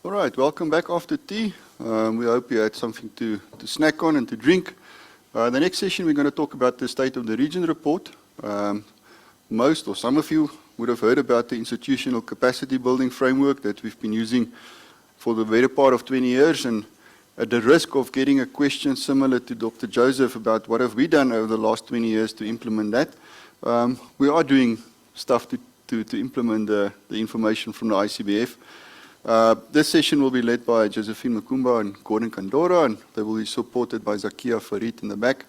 All right, welcome back after tea. We hope you had something to snack on and to drink. The next session we're going to talk about the State of the Region report. Most or some of you would have heard about the institutional capacity building framework that we've been using for the better part of 20 years, and at the risk of getting a question similar to Dr. Joseph about what have we done over the last 20 years to implement that, we are doing stuff to implement the information from the ICBF. This session will be led by Josephine Mukomba and Gorden Kandoro, and they will be supported by Zakia Farid in the back.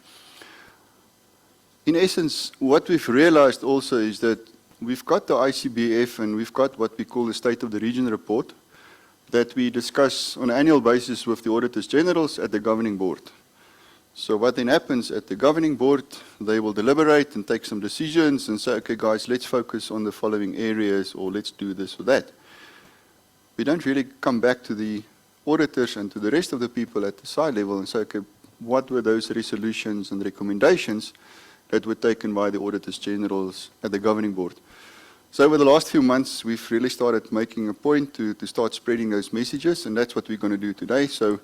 In essence, what we've realized also is that we've got the ICBF and we've got what we call the State of the Region report that we discuss on an annual basis with the Auditors Generals at the Governing Board. So what then happens at the Governing Board, they will deliberate and take some decisions and say, okay guys, let's focus on the following areas, or let's do this or that. We don't really come back to the auditors and to the rest of the people at the side level and say, okay, what were those resolutions and recommendations that were taken by the Auditors Generals at the Governing Board? So over the last few months, we've really started making a point to start spreading those messages, and that's what we're going to do today. So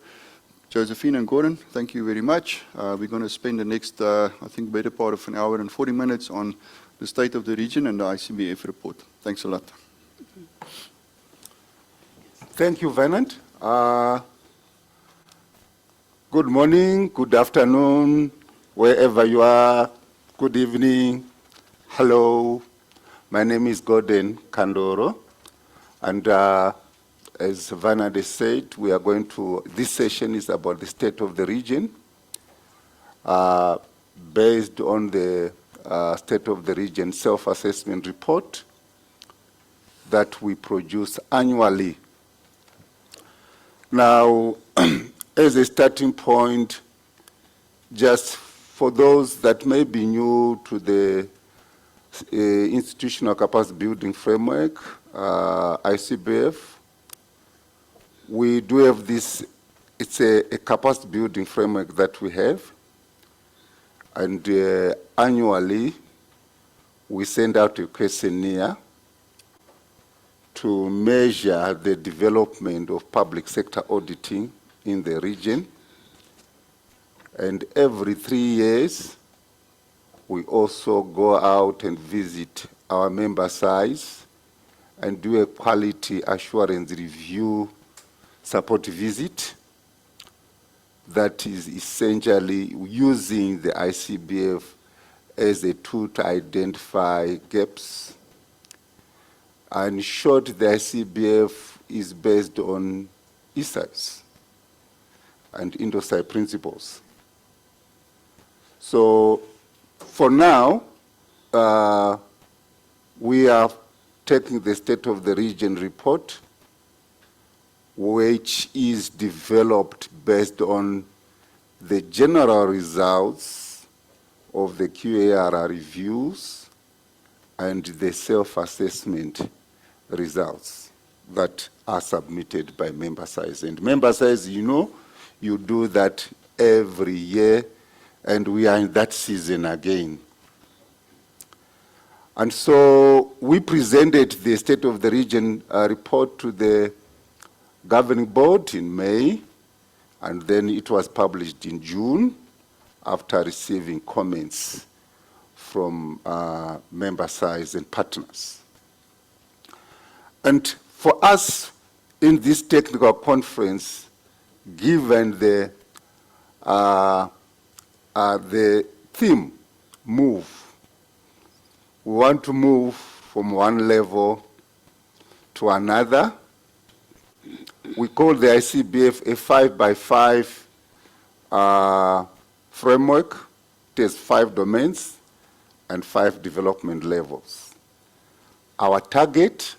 Josephine and Gordon, thank you very much. We're going to spend the next, I think, better part of an hour and 40 minutes on the State of the Region and the ICBF report. Thanks a lot. Thank you, Venant. Good morning, good afternoon, wherever you are. Good evening. Hello. My name is Gorden Kandoro, and as Venant said, we are going to, this session is about the State of the Region, based on the State of the Region self-assessment report that we produce annually. Now, as a starting point, just for those that may be new to the institutional capacity building framework, ICBF, we do have this, it's a capacity building framework that we have, and annually we send out a questionnaire to measure the development of public sector auditing in the region. And every 3 years, we also go out and visit our member SAIs and do a quality assurance review support visit that is essentially using the ICBF as a tool to identify gaps. And in short, the ICBF is based on SAIs and Indo-SAI principles. So for now, we are taking the State of the Region report, which is developed based on the general results of the QARR reviews and the self-assessment results that are submitted by member SAIs. And member SAIs, you know, you do that every year, and we are in that season again. And so we presented the State of the Region report to the Governing Board in May, and then it was published in June after receiving comments from member SAIs and partners. And for us in this technical conference, given the theme, move, we want to move from one level to another. We call the ICBF a 5x5 framework. It has 5 domains and 5 development levels. Our target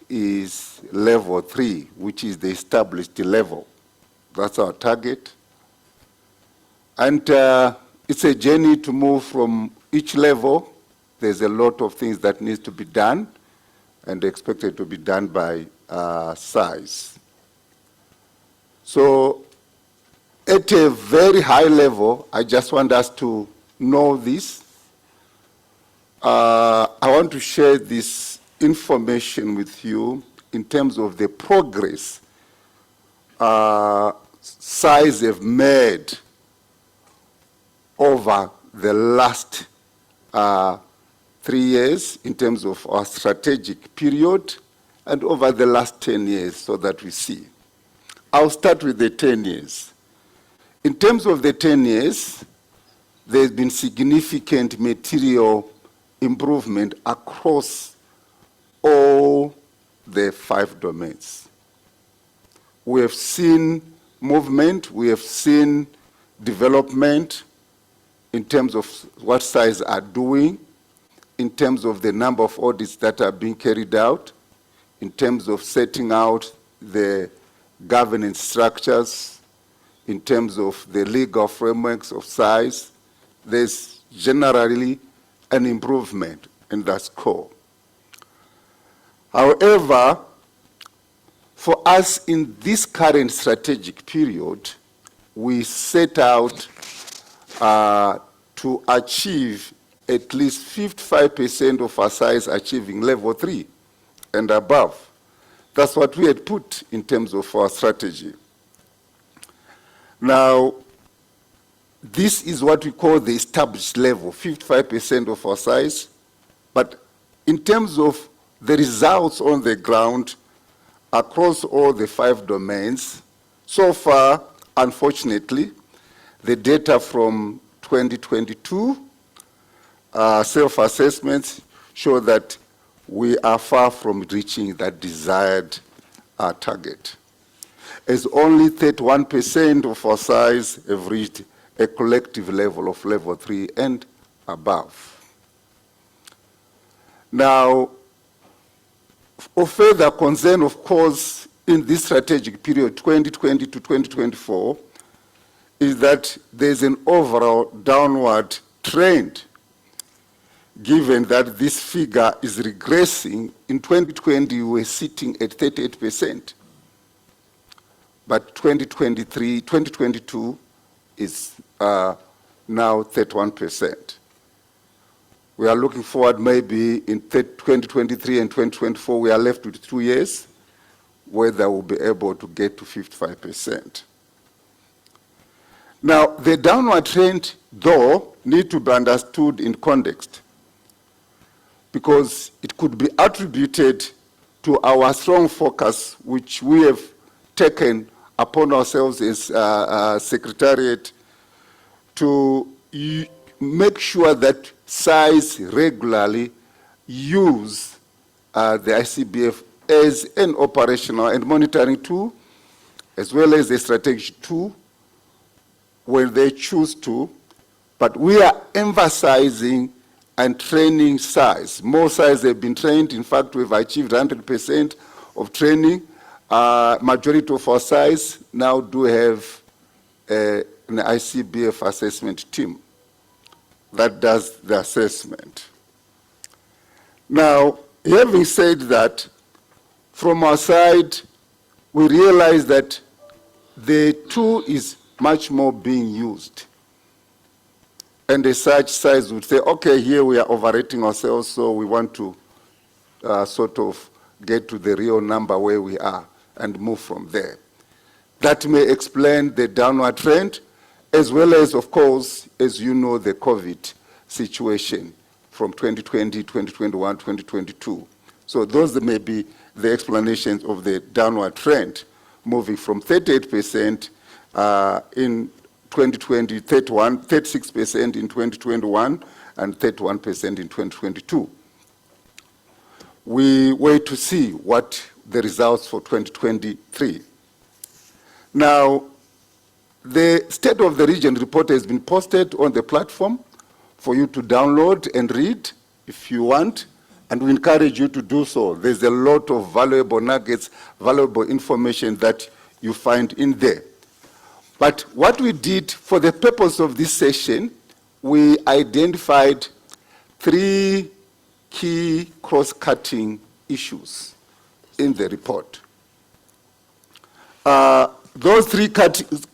is level 3, which is the established level. That's our target. And it's a journey to move from each level. There's a lot of things that needs to be done and expected to be done by SAIs. So at a very high level, I just want us to know this. I want to share this information with you in terms of the progress SAIs have made over the last 3 years in terms of our strategic period and over the last 10 years so that we see. I'll start with the 10 years. In terms of the 10 years, there's been significant material improvement across all the 5 domains. We have seen movement, we have seen development in terms of what SAIs are doing, in terms of the number of audits that are being carried out, in terms of setting out the governance structures, in terms of the legal frameworks of SAIs. There's generally an improvement in that score. However, for us in this current strategic period, we set out to achieve at least 55% of our SAIs achieving level 3 and above. That's what we had put in terms of our strategy. Now, this is what we call the established level, 55% of our SAIs. But in terms of the results on the ground across all the 5 domains, so far, unfortunately, the data from 2022 self-assessments show that we are far from reaching that desired target, as only 31% of our SAIs have reached a collective level of level 3 and above. Now, of further concern, of course, in this strategic period, 2020 to 2024, is that there's an overall downward trend, given that this figure is regressing. In 2020, we were sitting at 38%. But 2022 is now 31%. We are looking forward maybe in 2023 and 2024, we are left with 2 years, whether we'll be able to get to 55%. Now, the downward trend, though, need to be understood in context, because it could be attributed to our strong focus, which we have taken upon ourselves as Secretariat to make sure that SAIs regularly use the ICBF as an operational and monitoring tool, as well as a strategic tool when they choose to. But we are emphasizing and training SAIs. More SAIs have been trained. In fact, we've achieved 100% of training. Majority of our SAIs now do have an ICBF assessment team that does the assessment. Now, having said that, from our side, we realize that the tool is much more being used. And as such, SAIs would say, okay, here we are overrating ourselves, so we want to sort of get to the real number where we are and move from there. That may explain the downward trend, as well as, of course, as you know, the COVID situation from 2020, 2021, 2022. So those may be the explanations of the downward trend, moving from 38% in 2020, 36% in 2021, and 31% in 2022. We wait to see what the results for 2023. Now, the State of the Region report has been posted on the platform for you to download and read if you want, and we encourage you to do so. There's a lot of valuable nuggets, valuable information that you find in there. But what we did for the purpose of this session, we identified 3 key cross-cutting issues in the report. Those 3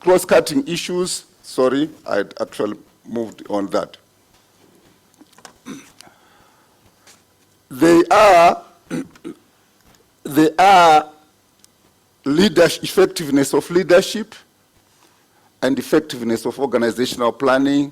cross-cutting issues, sorry, I actually moved on that. They are there are effectiveness of leadership and effectiveness of organizational planning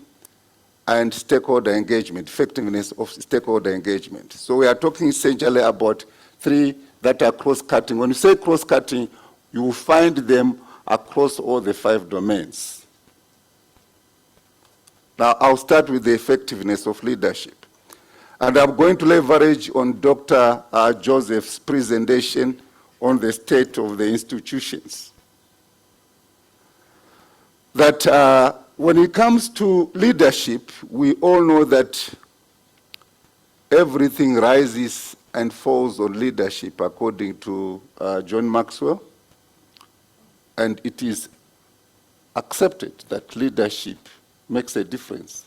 and stakeholder engagement, effectiveness of stakeholder engagement. So we are talking essentially about three that are cross-cutting. When you say cross-cutting, you will find them across all the 5 domains. Now, I'll start with the effectiveness of leadership. And I'm going to leverage on Dr. Joseph's presentation on the state of the institutions. That when it comes to leadership, we all know that everything rises and falls on leadership, according to John Maxwell. And it is accepted that leadership makes a difference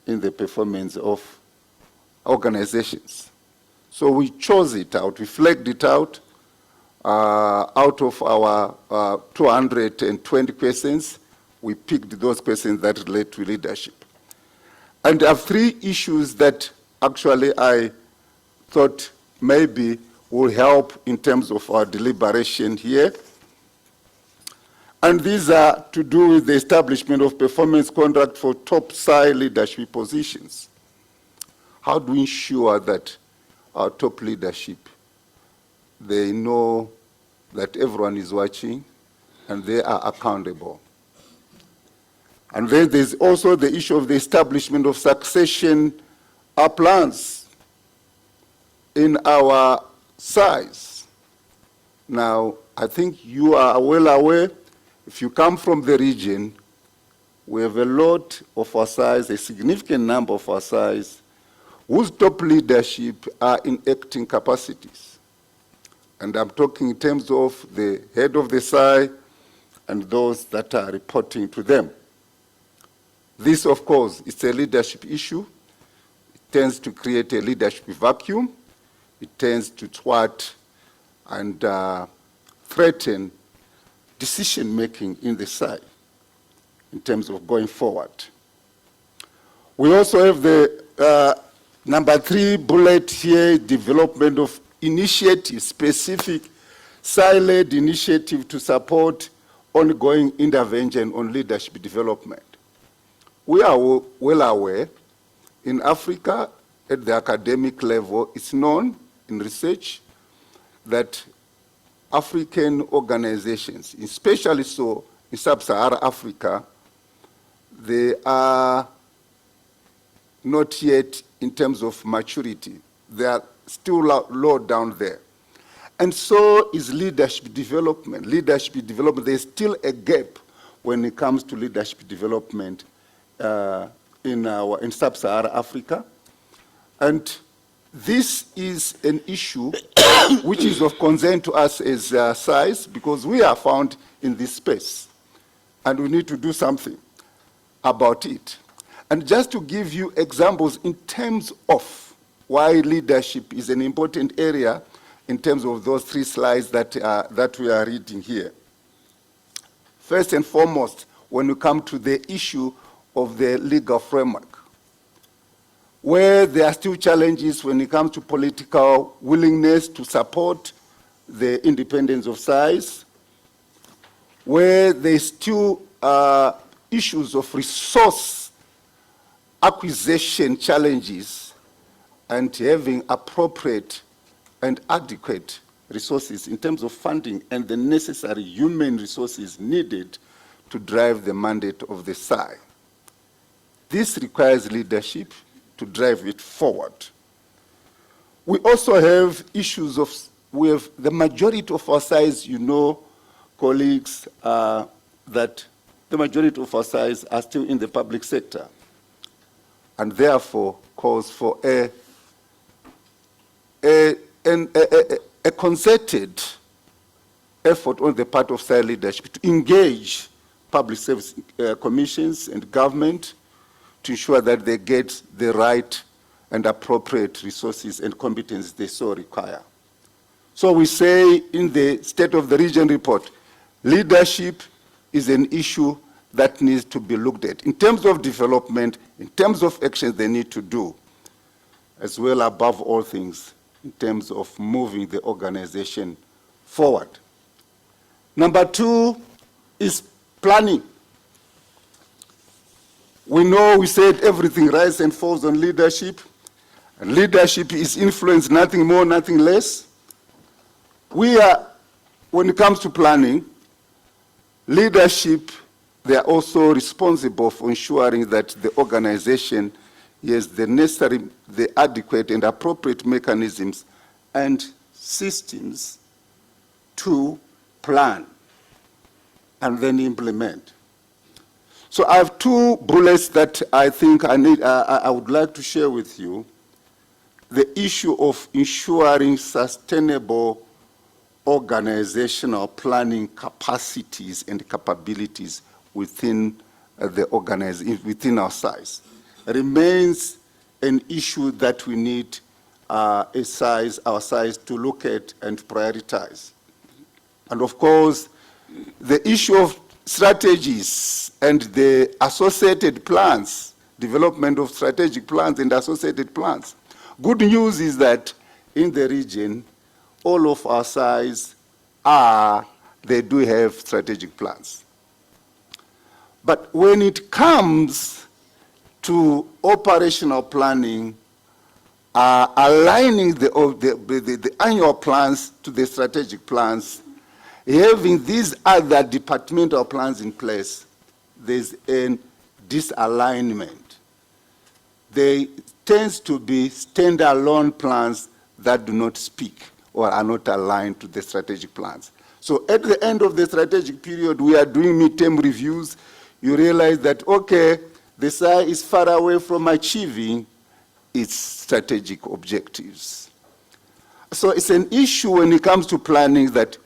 in the performance of organizations. So we chose it out, we flagged it out of our 220 questions. We picked those questions that relate to leadership. And I have 3 issues that actually I thought maybe will help in terms of our deliberation here. And these are to do with the establishment of performance contract for top SAI leadership positions. How do we ensure that our top leadership, they know that everyone is watching and they are accountable? And then there's also the issue of the establishment of succession plans in our SAIs. Now, I think you are well aware, if you come from the region, we have a lot of our SAIs, a significant number of our SAIs, whose top leadership are in acting capacities. And I'm talking in terms of the head of the SAI and those that are reporting to them. This, of course, is a leadership issue. It tends to create a leadership vacuum. It tends to thwart and threaten decision-making in the SAI in terms of going forward. We also have the number 3 bullet here, development of initiative, specific SAI-led initiative to support ongoing intervention on leadership development. We are well aware, in Africa, at the academic level, it's known in research that African organizations, especially so in sub-Saharan Africa, they are not yet in terms of maturity. They are still low down there. And so is leadership development. Leadership development, there's still a gap when it comes to leadership development in sub-Saharan Africa. And this is an issue which is of concern to us as SAIs, because we are found in this space and we need to do something about it. And just to give you examples in terms of why leadership is an important area in terms of those 3 slides that we are reading here. First and foremost, when we come to the issue of the legal framework, where there are still challenges when it comes to political willingness to support the independence of SAIs, where there's still issues of resource acquisition challenges and having appropriate and adequate resources in terms of funding and the necessary human resources needed to drive the mandate of the SAI. This requires leadership to drive it forward. We also have issues of, we have the majority of our SAIs, you know, colleagues, that the majority of our SAIs are still in the public sector, and therefore calls for a concerted effort on the part of SAI leadership to engage public service commissions and government to ensure that they get the right and appropriate resources and competencies they so require. So we say in the State of the Region report, leadership is an issue that needs to be looked at in terms of development, in terms of actions they need to do, as well above all things, in terms of moving the organization forward. Number two is planning. We know we said everything rises and falls on leadership. And leadership is influence, nothing more, nothing less. When it comes to planning, leadership, they are also responsible for ensuring that the organization has the necessary, the adequate and appropriate mechanisms and systems to plan and then implement. So I have two bullets that I think I would like to share with you. The issue of ensuring sustainable organizational planning capacities and capabilities within within our SAIs remains an issue that we need our SAIs to look at and prioritize. And of course, the issue of strategies and the associated plans, development of strategic plans and associated plans. Good news is that in the region, all of our SAIs they do have strategic plans. But when it comes to operational planning, aligning the annual plans to the strategic plans, having these other departmental plans in place, there's a disalignment. They tend to be standalone plans that do not speak or are not aligned to the strategic plans. So at the end of the strategic period, we are doing midterm reviews. You realize that, okay, the SAI is far away from achieving its strategic objectives. So it's an issue when it comes to planning that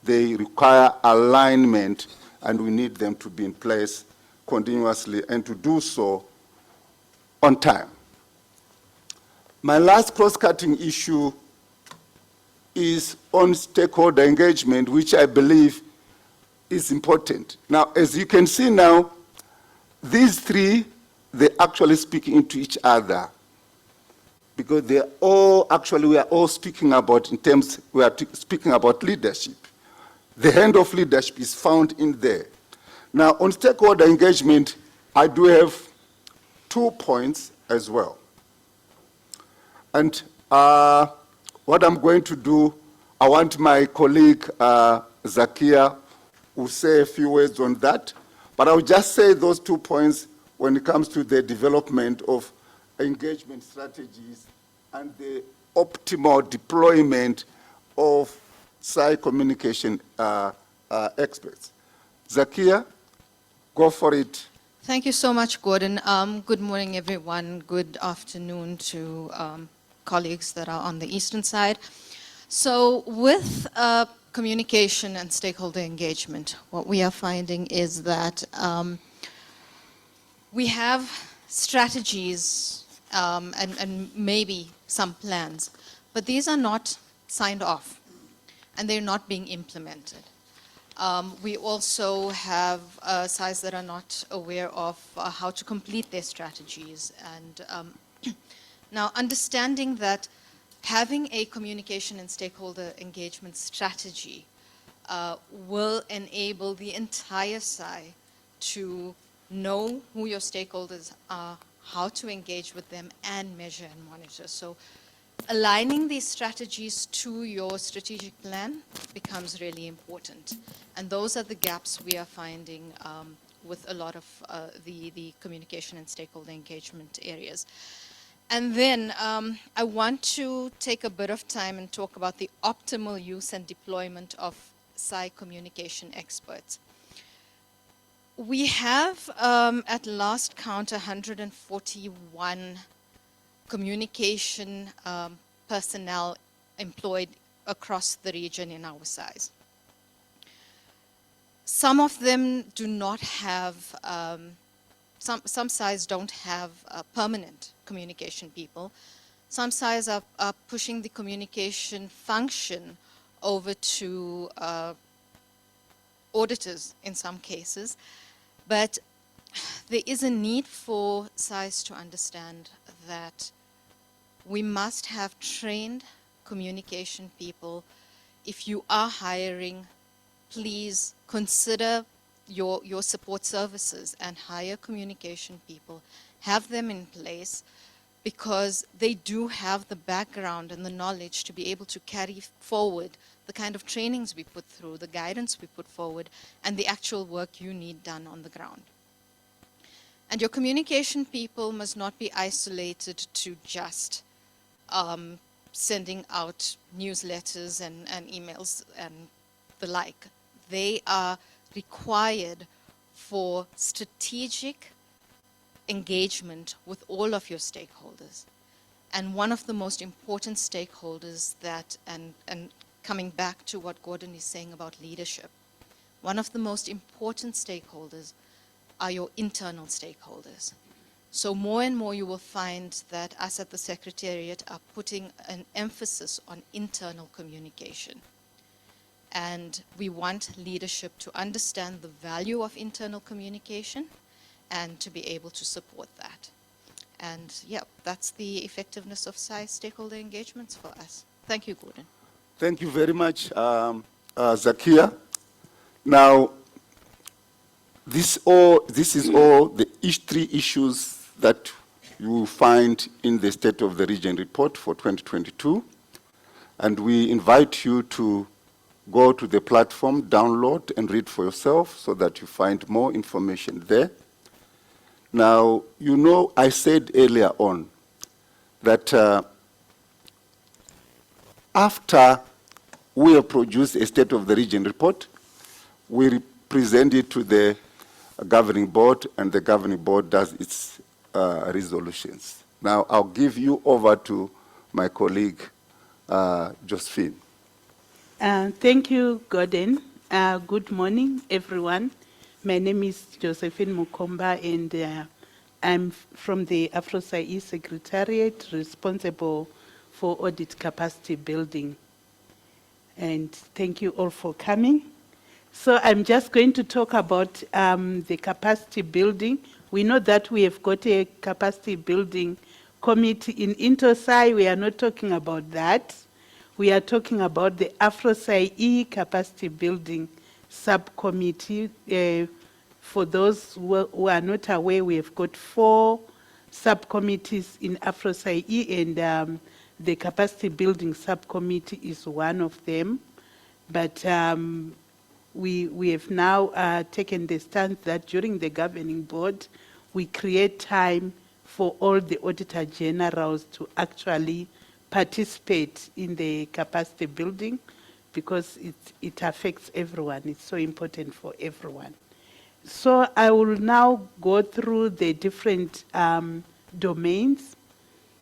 they require alignment, and we need them to be in place continuously and to do so on time. My last cross-cutting issue is on stakeholder engagement, which I believe is important. Now, as you can see now, these three, they actually speak into each other, because we are all speaking about speaking about leadership. The hand of leadership is found in there. Now, on stakeholder engagement, I do have 2 points as well. And what I'm going to do, I want my colleague Zakia will say a few words on that, but I'll just say those 2 points when it comes to the development of engagement strategies and the optimal deployment of SAI communication experts. Zakia, go for it. Thank you so much, Gordon. Good morning, everyone. Good afternoon to colleagues that are on the eastern side. So with communication and stakeholder engagement, what we are finding is that we have strategies and maybe some plans, but these are not signed off and they're not being implemented. We also have SAIs that are not aware of how to complete their strategies. And now understanding that having a communication and stakeholder engagement strategy will enable the entire SAI to know who your stakeholders are, how to engage with them, and measure and monitor. So aligning these strategies to your strategic plan becomes really important. And those are the gaps we are finding with a lot of the communication and stakeholder engagement areas. And then I want to take a bit of time and talk about the optimal use and deployment of SAI communication experts. We have, at last count, 141 communication personnel employed across the region in our SAIs. Some of them do not have, some SAIs don't have permanent communication people. Some SAIs are pushing the communication function over to auditors in some cases. But there is a need for SAIs to understand that We must have trained communication people. If you are hiring, please consider your support services and hire communication people. Have them in place because they do have the background and the knowledge to be able to carry forward the kind of trainings we put through, the guidance we put forward, and the actual work you need done on the ground. And your communication people must not be isolated to just sending out newsletters and emails and the like. They are required for strategic engagement with all of your stakeholders. And one of the most important stakeholders that, and coming back to what Gordon is saying about leadership, one of the most important stakeholders are your internal stakeholders. So more and more you will find that us at the Secretariat are putting an emphasis on internal communication. And we want leadership to understand the value of internal communication and to be able to support that. And yeah, that's the effectiveness of SAI stakeholder engagements for us. Thank you, Gordon. Thank you very much, Zakia. Now, this is all the three issues that you will find in the State of the Region report for 2022. And we invite you to go to the platform, download, and read for yourself so that you find more information there. Now, you know, I said earlier on that after we have produced a State of the Region report, we present it to the governing board, and the governing board does its resolutions. Now, I'll give you over to my colleague, Josephine. Thank you, Gordon. Good morning, everyone. My name is Josephine Mukomba, and I'm from the AFROSAI-E Secretariat, responsible for audit capacity building. And thank you all for coming. So I'm just going to talk about the capacity building. We know that we have got a capacity building committee in IntoSai. We are not talking about that. We are talking about the AFROSAI-E Capacity Building Subcommittee. For those who are not aware, we have got 4 subcommittees in AFROSAI-E, and the Capacity Building Subcommittee is one of them. But we have now taken the stance that during the governing board, we create time for all the Auditor Generals to actually participate in the capacity building, because it affects everyone. It's so important for everyone. So I will now go through the different domains.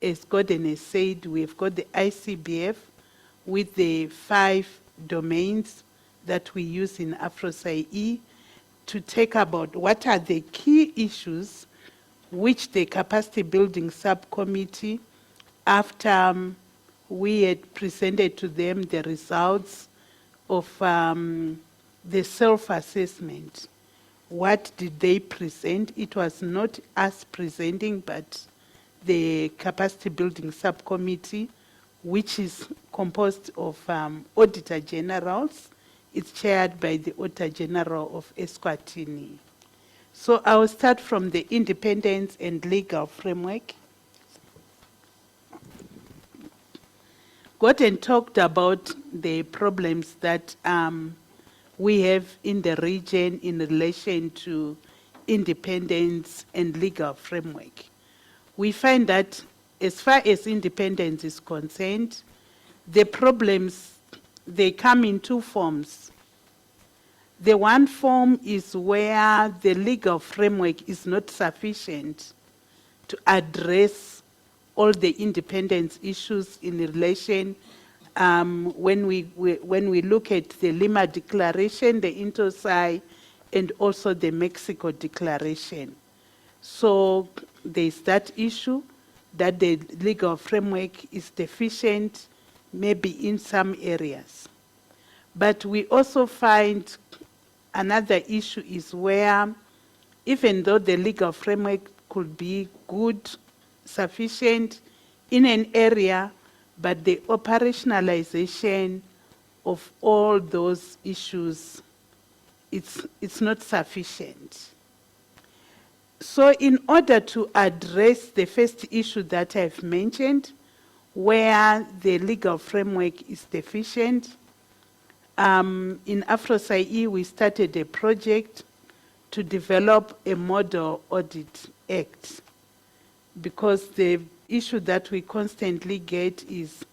As Gordon has said, we've got the ICBF with the 5 domains that we use in AFROSAI-E to take about what are the key issues which the capacity building subcommittee, after we had presented to them the results of the self-assessment. What did they present? It was not us presenting, but the capacity building subcommittee, which is composed of Auditor Generals. It's chaired by the Auditor General of Eswatini. So I will start from the independence and legal framework. Gorden talked about the problems that we have in the region in relation to independence and legal framework. We find that as far as independence is concerned, the problems, they come in 2 forms. The one form is where the legal framework is not sufficient to address all the independence issues in relation when we look at the Lima Declaration, the IntoSai, and also the Mexico Declaration. So there's that issue that the legal framework is deficient, maybe in some areas. But we also find another issue is where, even though the legal framework could be good, sufficient, in an area, but the operationalization of all those issues, it's not sufficient. So in order to address the first issue that I've mentioned, where the legal framework is deficient, in AFROSAI-E we started a project to develop a model audit act, because the issue that we constantly get is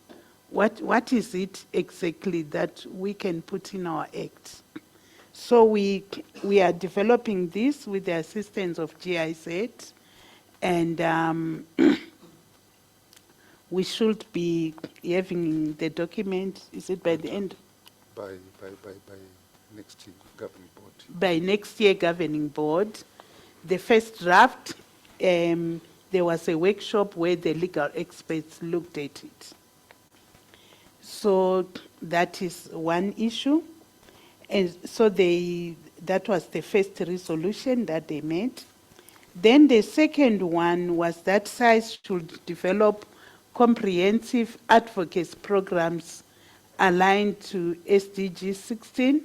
what is it exactly that we can put in our act. So we are developing this with the assistance of GIZ, and we should be having the document, is it by the end? By next year, governing board. By next year governing board. The first draft, there was a workshop where the legal experts looked at it. So that is one issue. And so that was the first resolution that they made. Then the second one was that SAIs should develop comprehensive advocacy programs aligned to SDG 16.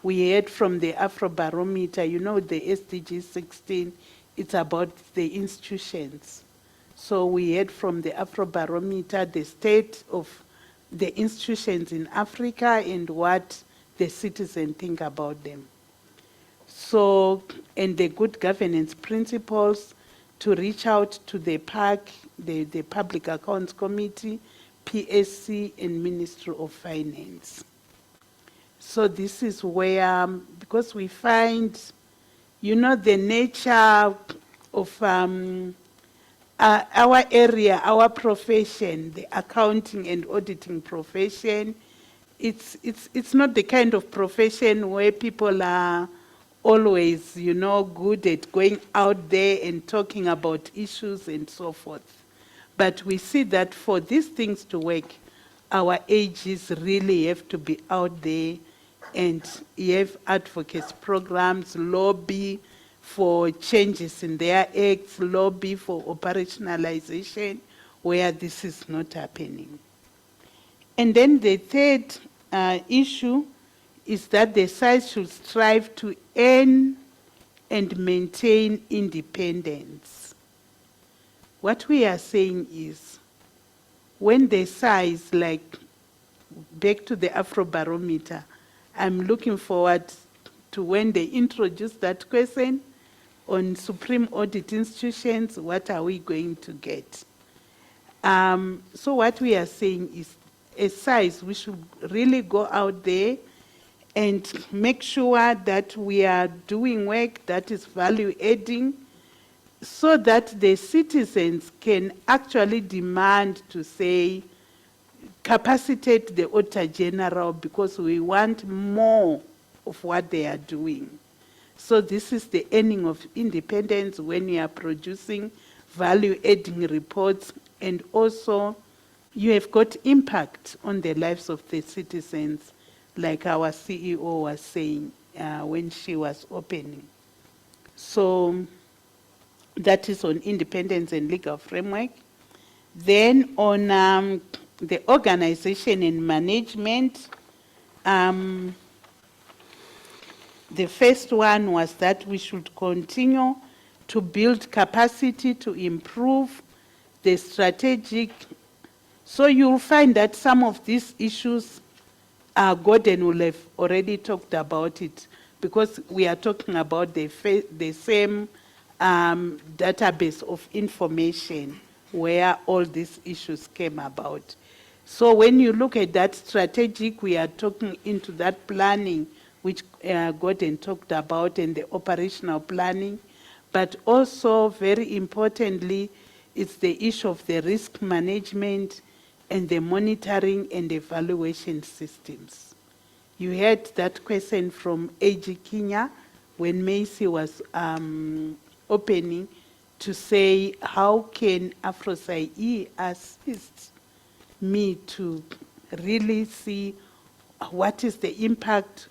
We heard from the Afrobarometer, you know, the SDG 16, it's about the institutions. So we heard from the Afrobarometer the state of the institutions in Africa and what the citizens think about them. So, and the good governance principles to reach out to the PAC, the Public Accounts Committee, PSC, and Ministry of Finance. So this is where, because we find, you know, the nature of our area, our profession, the accounting and auditing profession, it's not the kind of profession where people are always, you know, good at going out there and talking about issues and so forth. But we see that for these things to work, our AGs really have to be out there and have advocacy programs, lobby for changes in their acts, lobby for operationalization where this is not happening. And then the third issue is that the SAIs should strive to earn and maintain independence. What we are saying is, when the SAIs, like back to the Afrobarometer, I'm looking forward to when they introduce that question on Supreme Audit Institutions, what are we going to get? So what we are saying is, as SAIs, we should really go out there and make sure that we are doing work that is value adding, so that the citizens can actually demand to say, capacitate the Auditor General because we want more of what they are doing. So this is the earning of independence when you are producing value-adding reports, and also you have got impact on the lives of the citizens, like our CEO was saying when she was opening. So that is on independence and legal framework. Then on the organization and management, the first one was that we should continue to build capacity to improve the strategic. So you'll find that some of these issues, Gorden will have already talked about it, because we are talking about the same database of information where all these issues came about. So when you look at that strategic, we are talking into that planning, which Gordon talked about, and the operational planning, but also very importantly, it's the issue of the risk management and the monitoring and evaluation systems. You heard that question from AG Kenya when Macy was opening to say, how can AFROSAI-E assist me to really see what is the impact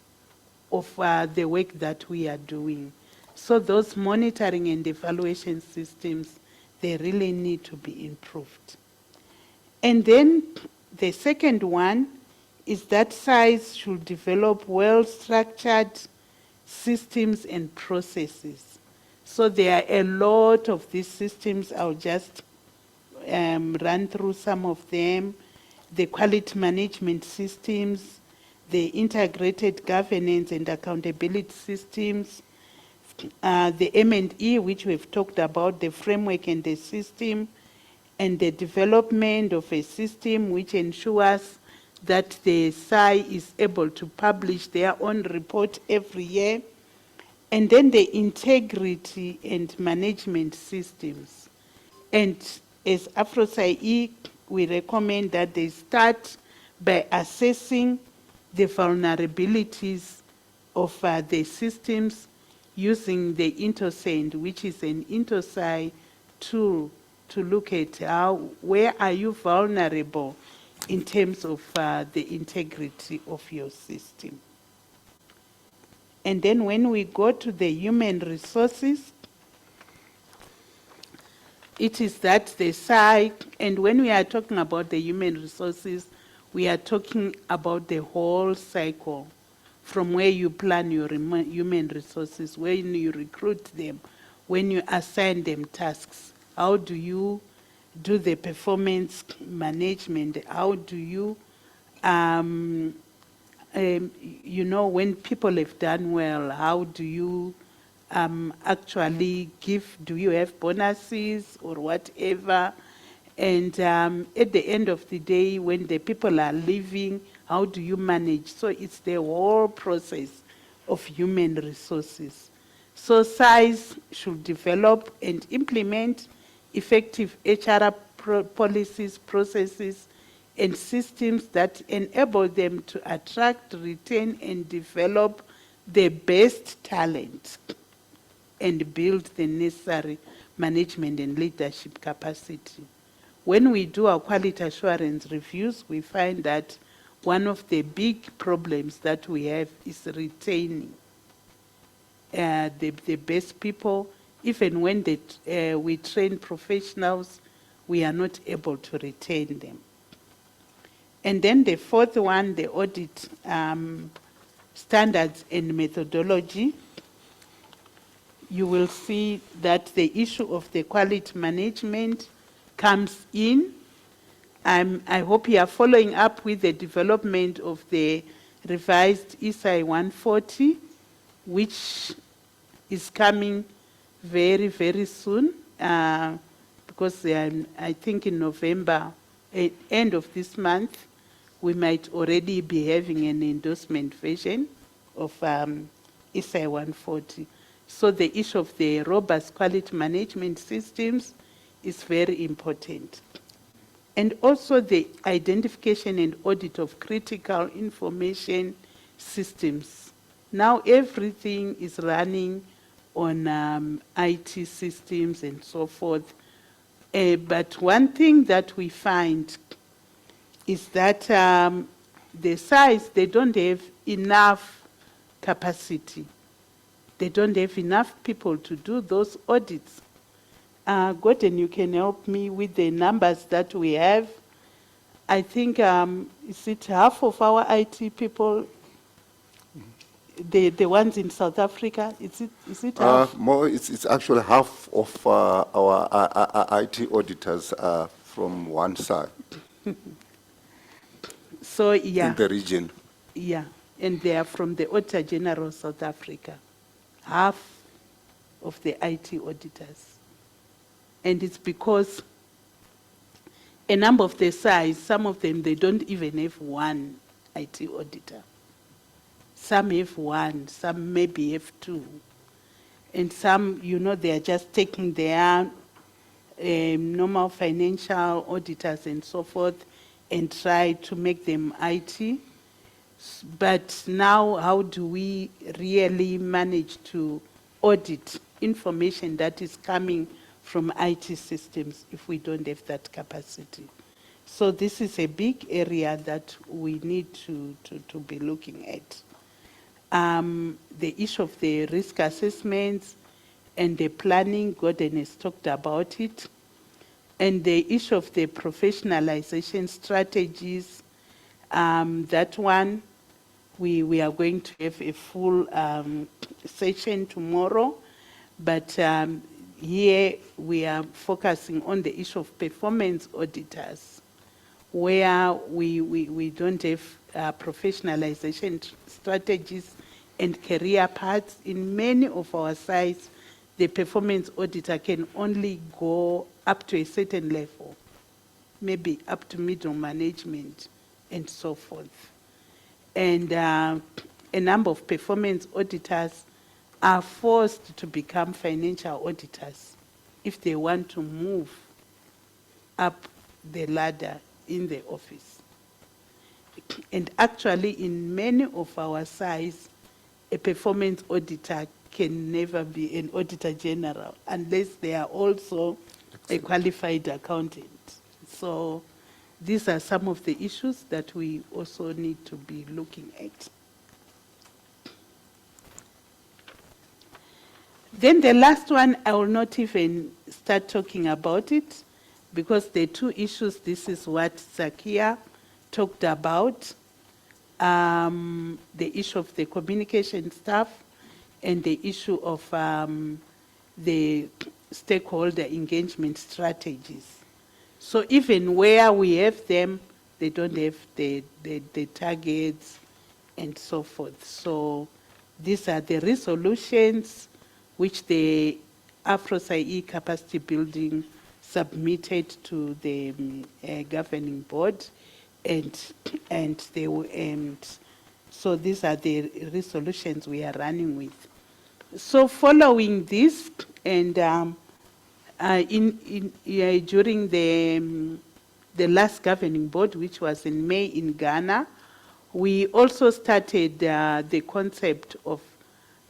of the work that we are doing. So those monitoring and evaluation systems, they really need to be improved. And then the second one is that SAIs should develop well-structured systems and processes. So there are a lot of these systems. I'll just run through some of them. The quality management systems, the integrated governance and accountability systems, the M&E, which we've talked about, the framework and the system, and the development of a system which ensures that the SAI is able to publish their own report every year, and then the integrity and management systems. And as AFROSAI-E, we recommend that they start by assessing the vulnerabilities of the systems using the IntoSend, which is an IntoSai tool to look at where are you vulnerable in terms of the integrity of your system. And then when we go to the human resources, it is that the SAI, and when we are talking about the human resources, we are talking about the whole cycle, from where you plan your human resources, when you recruit them, when you assign them tasks. How do you do the performance management? How do you, you know, when people have done well, how do you actually give, do you have bonuses or whatever? And at the end of the day, when the people are leaving, how do you manage? So it's the whole process of human resources. So SAIs should develop and implement effective HR policies, processes, and systems that enable them to attract, retain, and develop the best talent and build the necessary management and leadership capacity. When we do our quality assurance reviews, we find that one of the big problems that we have is retaining the best people. Even when we train professionals, we are not able to retain them. And then the fourth one, the audit standards and methodology. You will see that the issue of the quality management comes in. I hope you are following up with the development of the revised SAI 140, which is coming very, very soon, because I think in November, end of this month, we might already be having an endorsement version of SAI 140. So the issue of the robust quality management systems is very important. And also the identification and audit of critical information systems. Now everything is running on IT systems and so forth. But one thing that we find is that the SAIs, they don't have enough capacity. They don't have enough people to do those audits. Gorden, you can help me with the numbers that we have. I think, is it half of our IT people, the ones in South Africa? Is it half? More, it's actually half of our IT auditors are from one side. So, yeah. In the region. Yeah, and they are from the Auditor General South Africa. Half of the IT auditors. And it's because a number of the SAIs, some of them, they don't even have one IT auditor. Some have one, some maybe have two. And some, you know, they are just taking their normal financial auditors and so forth and try to make them IT. But now, how do we really manage to audit information that is coming from IT systems if we don't have that capacity? So this is a big area that we need to be looking at. The issue of the risk assessments and the planning, Gorden has talked about it. And the issue of the professionalization strategies, that one, we are going to have a full session tomorrow, but here we are focusing on the issue of performance auditors, where we don't have professionalization strategies and career paths. In many of our sites, the performance auditor can only go up to a certain level, maybe up to middle management and so forth. And a number of performance auditors are forced to become financial auditors if they want to move up the ladder in the office. And actually, in many of our sites, a performance auditor can never be an auditor general unless they are also a qualified accountant. So these are some of the issues that we also need to be looking at. Then the last one, I will not even start talking about it, because the two issues, this is what Zakia talked about, the issue of the communication staff and the issue of the stakeholder engagement strategies. So even where we have them, they don't have the targets and so forth. So these are the resolutions which the AFROSAI-E Capacity Building submitted to the governing board, and so these are the resolutions we are running with. So following this, and during the last governing board, which was in May in Ghana, we also started the concept of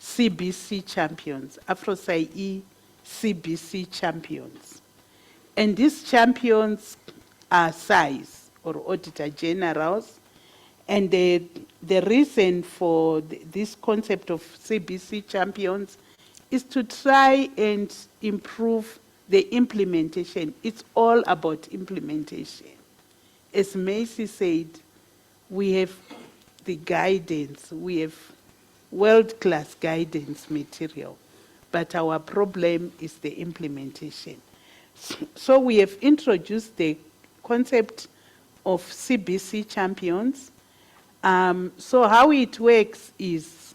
CBC champions, AFROSAI-E CBC champions. And these champions are SAIs, or auditor generals. And the reason for this concept of CBC champions is to try and improve the implementation. It's all about implementation. As Macy said, we have the guidance, we have world-class guidance material, but our problem is the implementation. So we have introduced the concept of CBC champions. So how it works is,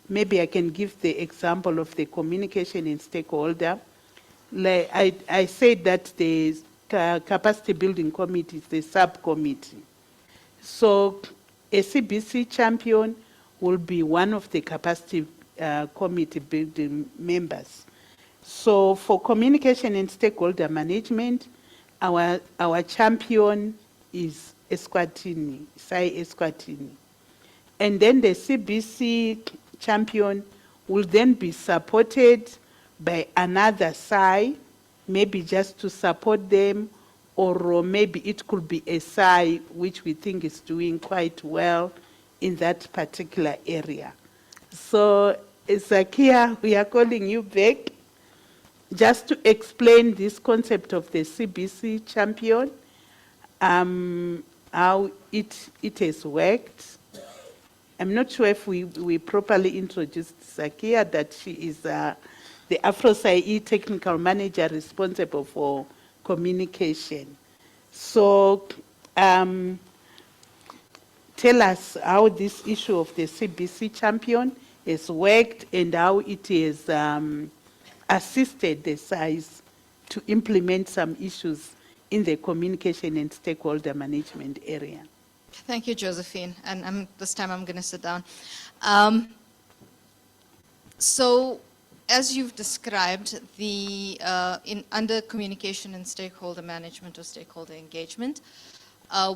maybe I can give the example of the communication and stakeholder. Like I said that the Capacity Building Committee is the subcommittee. So a CBC champion will be one of the Capacity Committee building members. So for communication and stakeholder management, our champion is Eswatini, SAI Eswatini. And then the CBC champion will then be supported by another SAI, maybe just to support them, or maybe it could be a SAI which we think is doing quite well in that particular area. So, Zakia, we are calling you back just to explain this concept of the CBC champion, how it has worked. I'm not sure if we properly introduced Zakia, that she is the AFROSAI-E technical manager responsible for communication. So tell us how this issue of the CBC champion has worked and how it has assisted the SAIs to implement some issues in the communication and stakeholder management area. Thank you, Josephine. And this time I'm going to sit down. So, as you've described, under communication and stakeholder management or stakeholder engagement,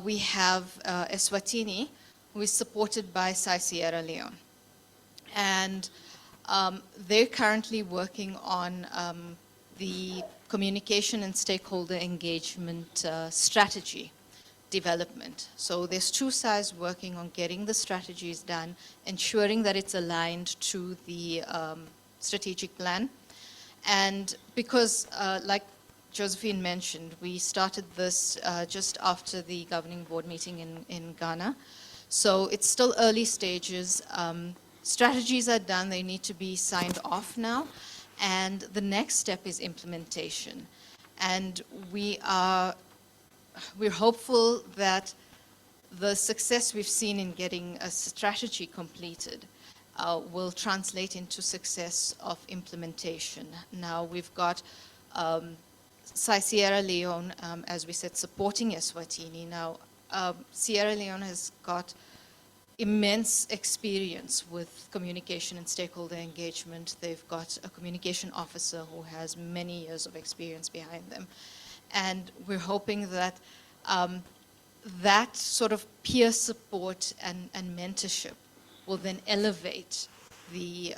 we have Eswatini, who is supported by SAI Sierra Leone. And they're currently working on the communication and stakeholder engagement strategy development. So there's two SAIs working on getting the strategies done, ensuring that it's aligned to the strategic plan. And because, like Josephine mentioned, we started this just after the governing board meeting in Ghana. So it's still early stages. Strategies are done, they need to be signed off now. And the next step is implementation. And we're hopeful that the success we've seen in getting a strategy completed will translate into success of implementation. Now we've got Sierra Leone, as we said, supporting Eswatini. Now, Sierra Leone has got immense experience with communication and stakeholder engagement. They've got a communication officer who has many years of experience behind them. And we're hoping that that sort of peer support and mentorship will then elevate the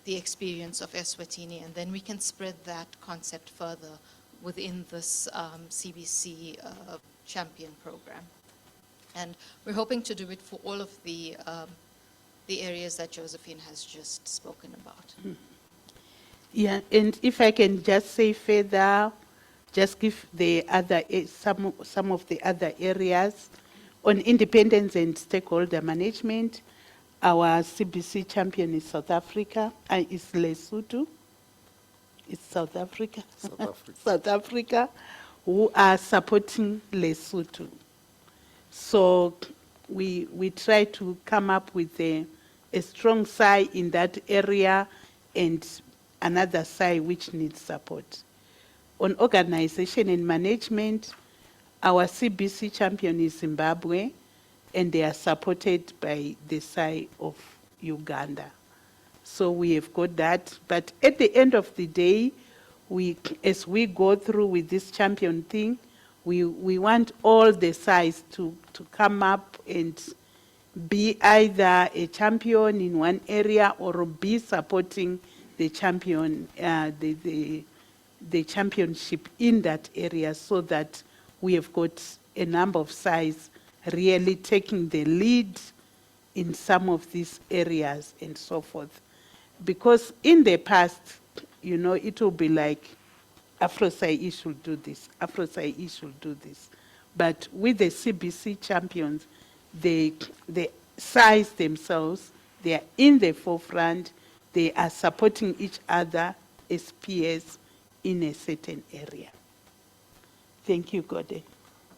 experience of Eswatini, and then we can spread that concept further within this CBC champion program. And we're hoping to do it for all of the areas that Josephine has just spoken about. Yeah, and if I can just say further, just give the other some of the other areas on independence and stakeholder management. Our CBC champion is South Africa, is Lesotho. It's South Africa. South Africa. South Africa, who are supporting Lesotho. So we try to come up with a strong SAI in that area and another SAI which needs support. On organization and management, our CBC champion is Zimbabwe, and they are supported by the SAI of Uganda. So we have got that. But at the end of the day, as we go through with this champion thing, we want all the SAIs to come up and be either a champion in one area or be supporting the champion, the championship in that area, so that we have got a number of SAIs really taking the lead in some of these areas and so forth. Because in the past, you know, it will be like, AFROSAI-E should do this, AFROSAI-E should do this. But with the CBC champions, the SAIs themselves, they are in the forefront, they are supporting each other as peers in a certain area. Thank you, Gorden.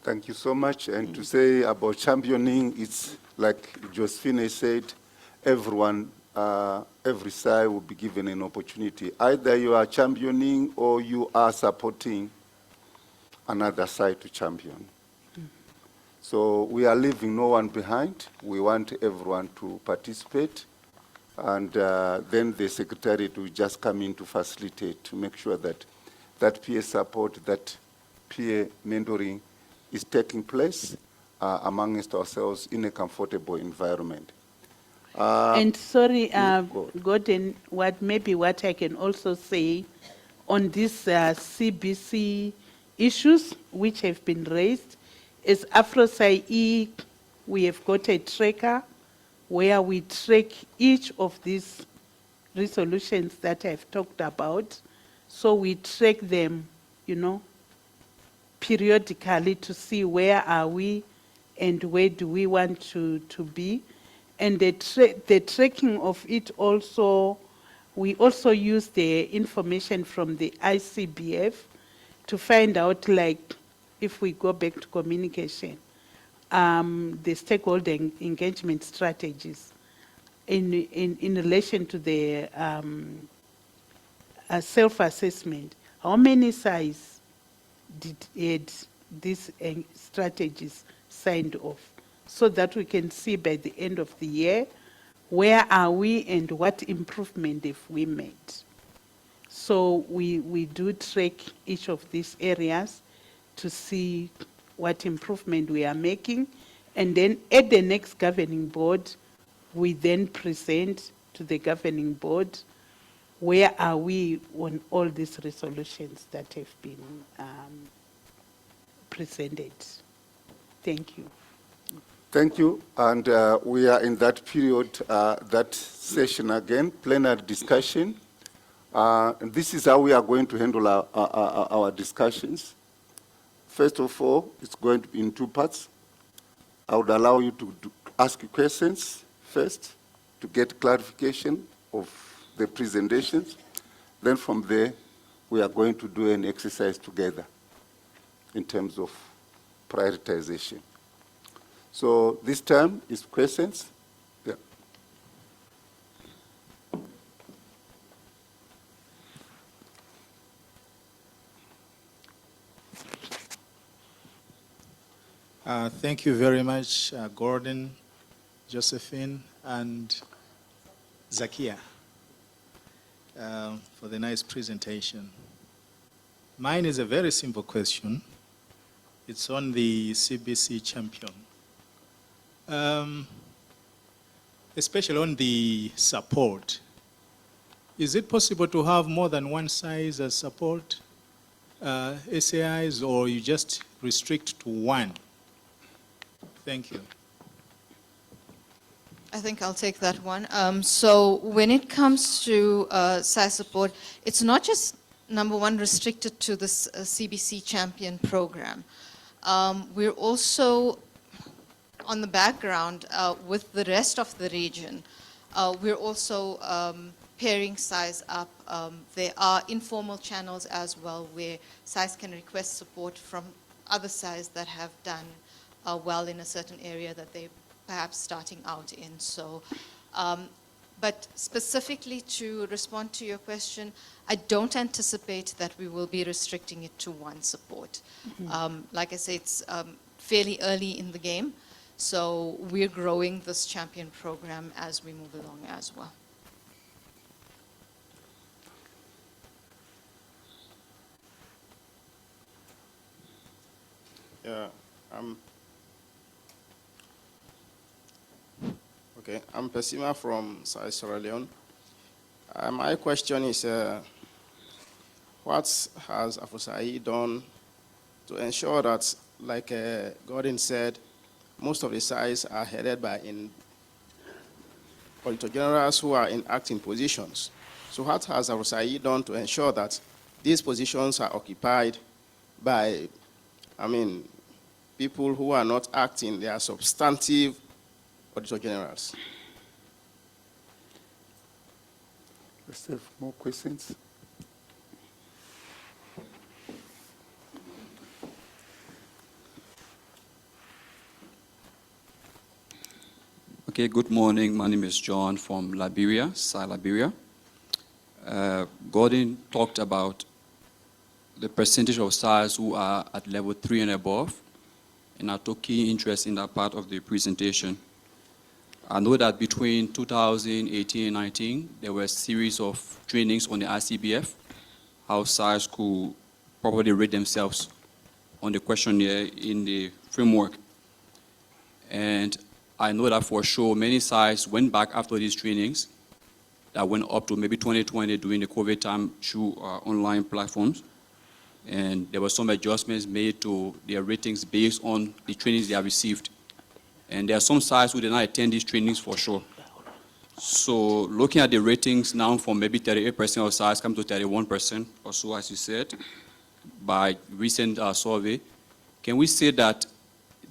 Thank you so much. And to say about championing, it's like Josephine said, everyone, every SAI will be given an opportunity. Either you are championing or you are supporting another SAI to champion. So we are leaving no one behind. We want everyone to participate. And then the secretariat will just come in to facilitate, to make sure that that peer support, that peer mentoring is taking place amongst ourselves in a comfortable environment. And sorry, Gordon, what I can also say on these CBC issues which have been raised is AFROSAI-E, we have got a tracker where we track each of these resolutions that I've talked about. So we track them, you know, periodically to see where are we and where do we want to be. And the tracking of it also, we also use the information from the ICBF to find out, like, if we go back to communication, the stakeholder engagement strategies in relation to the self-assessment. How many SAIs had these strategies signed off? So that we can see by the end of the year, where are we and what improvement have we made. So we do track each of these areas to see what improvement we are making. And then at the next governing board, we then present to the governing board where are we on all these resolutions that have been presented. Thank you. Thank you. And we are in that period, that session again, plenary discussion. And this is how we are going to handle our discussions. First of all, it's going to be in two parts. I would allow you to ask questions first to get clarification of the presentations. Then from there, we are going to do an exercise together in terms of prioritization. So this time is questions. Yeah. Thank you very much, Gordon, Josephine, and Zakia, for the nice presentation. Mine is a very simple question. It's on the CBC champion. Especially on the support. Is it possible to have more than one size as support SAIs, or you just restrict to one? Thank you. I think I'll take that one. So when it comes to SAI support, it's not just, number one, restricted to this CBC champion program. We're also, on the background, with the rest of the region, we're also pairing SAIs up. There are informal channels as well where SAIs can request support from other SAIs that have done well in a certain area that they're perhaps starting out in. So, but specifically to respond to your question, I don't anticipate that we will be restricting it to one support. Like I say, it's fairly early in the game, so we're growing this champion program as we move along as well. Yeah, okay, I'm Pesima from Sierra Leone. My question is, what has AFROSAI-E done to ensure that, like Gordon said, most of the SAIs are headed by auditor generals who are in acting positions? So what has AFROSAI-E done to ensure that these positions are occupied by, people who are not acting, they are substantive auditor generals? Let's have more questions. Okay, good morning. My name is John from Liberia, Liberia. Gordon talked about the percentage of SAIs who are at level 3 and above, and I took keen interest in that part of the presentation. I know that between 2018 and 19, there were a series of trainings on the ICBF, how SAIs could properly rate themselves on the questionnaire in the framework. And I know that for sure many SAIs went back after these trainings that went up to maybe 2020 during the COVID time through online platforms. And there were some adjustments made to their ratings based on the trainings they have received. And there are some SAIs who did not attend these trainings for sure. So looking at the ratings now from maybe 38% of SAIs come to 31% or so, as you said, by recent survey, can we say that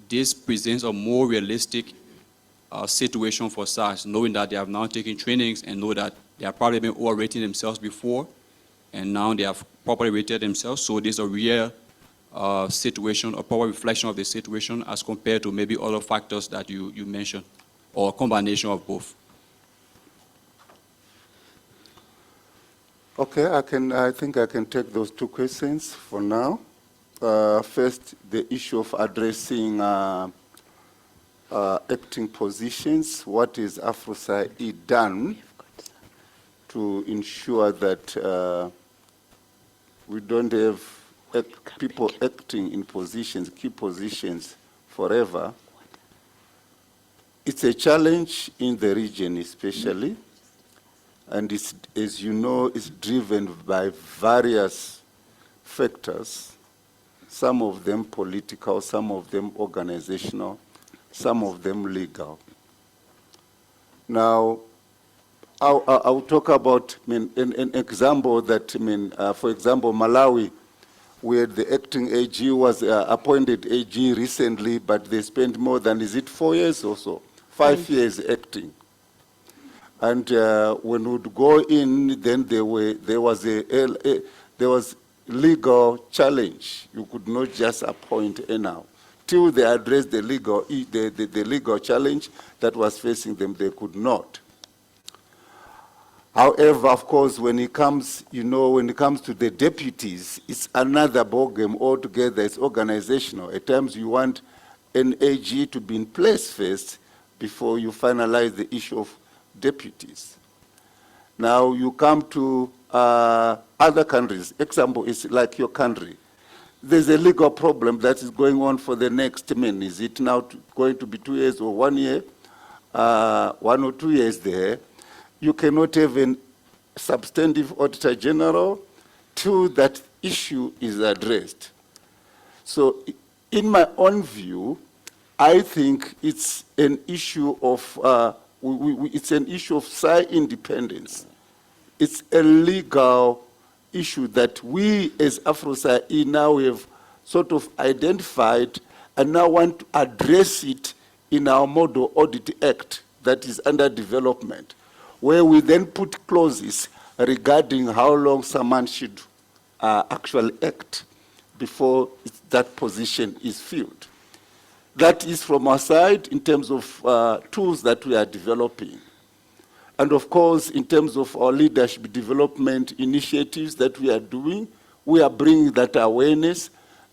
this presents a more realistic situation for SAIs, knowing that they have now taken trainings and know that they have probably been over-rating themselves before, and now they have properly rated themselves, so there's a real situation, a proper reflection of the situation as compared to maybe other factors that you mentioned, or a combination of both? Okay, I think I can take those two questions for now. First, the issue of addressing acting positions. What is AFROSAI-E done to ensure that we don't have people acting in positions, key positions, forever? It's a challenge in the region especially, and it's, as you know, it's driven by various factors, some of them political, some of them organizational, some of them legal. Now, I'll talk about, an example that, for example, Malawi, where the acting AG was appointed AG recently, but they spent more than, is it 4 years or so? 5 years acting. And when we would go in, then there was legal challenge. You could not just appoint anyhow. Till they addressed the legal challenge that was facing them, they could not. However, of course, when it comes to the deputies, it's another ballgame altogether. It's organizational. At times, you want an AG to be in place first before you finalize the issue of deputies. Now, you come to other countries. Example is like your country. There's a legal problem that is going on for the next, is it now going to be 2 years or 1 year? 1 or 2 years there. You cannot have a substantive auditor general till that issue is addressed. So in my own view, I think it's an issue of it's an issue of SAI independence. It's a legal issue that we as AFROSAI-E now have sort of identified and now want to address it in our Model Audit Act that is under development, where we then put clauses regarding how long someone should actually act before that position is filled. That is from our side in terms of tools that we are developing. And of course, in terms of our leadership development initiatives that we are doing, we are bringing that awareness,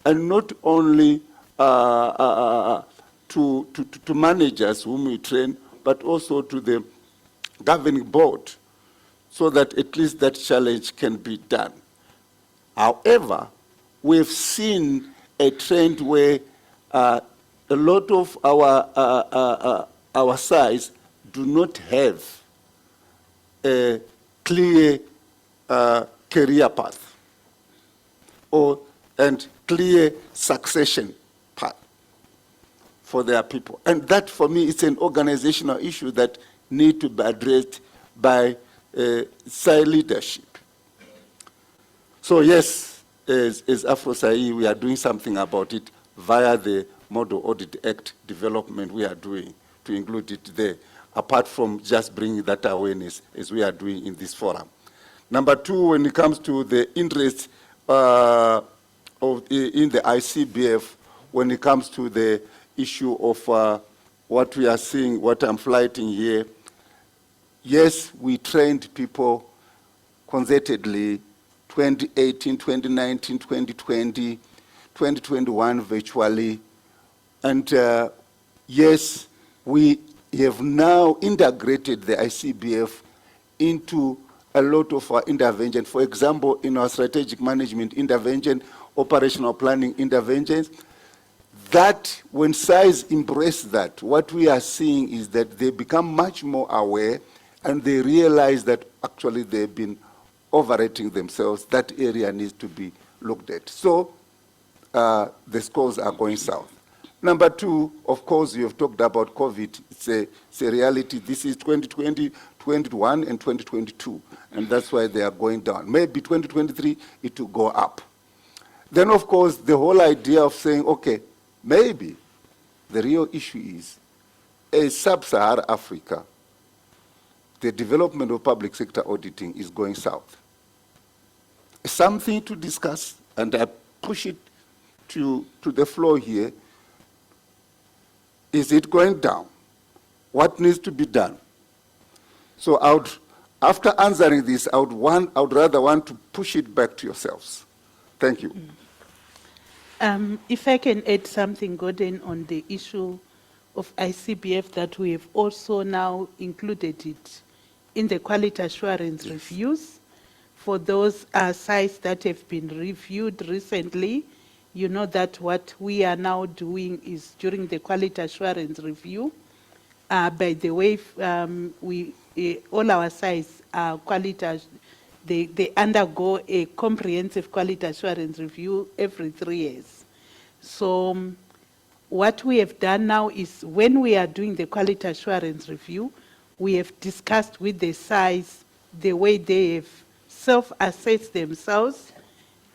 and not only to managers whom we train, but also to the governing board, so that at least that challenge can be done. However, we've seen a trend where a lot of our SAIs do not have a clear career path and clear succession path for their people. And that, for me, is an organizational issue that needs to be addressed by SAI leadership. So yes, as AFROSAI-E, we are doing something about it via the Model Audit Act development we are doing to include it there, apart from just bringing that awareness as we are doing in this forum. Number two, when it comes to the interest in the ICBF, when it comes to the issue of what we are seeing, what I'm flighting here, yes, we trained people concertedly 2018, 2019, 2020, 2021 virtually. And yes, we have now integrated the ICBF into a lot of our intervention. For example, in our strategic management intervention, operational planning interventions, that when SAIs embrace that, what we are seeing is that they become much more aware and they realize that actually they've been overrating themselves. That area needs to be looked at. So the scores are going south. Number two, of course, you have talked about COVID. It's a reality. This is 2020, 2021, and 2022, and that's why they are going down. Maybe 2023, it will go up. Then, of course, the whole idea of saying, okay, maybe the real issue is, as sub-Saharan Africa, the development of public sector auditing is going south. Something to discuss, and I push it to the floor here. Is it going down? What needs to be done? So after answering this, I would rather want to push it back to yourselves. Thank you. If I can add something, Gorden, on the issue of ICBF, that we have also now included it in the quality assurance reviews. For those SAIs that have been reviewed recently, you know that what we are now doing is during the quality assurance review. By the way, all our SAIs are they undergo a comprehensive quality assurance review every 3 years. So what we have done now is when we are doing the quality assurance review, we have discussed with the SAIs the way they have self-assessed themselves,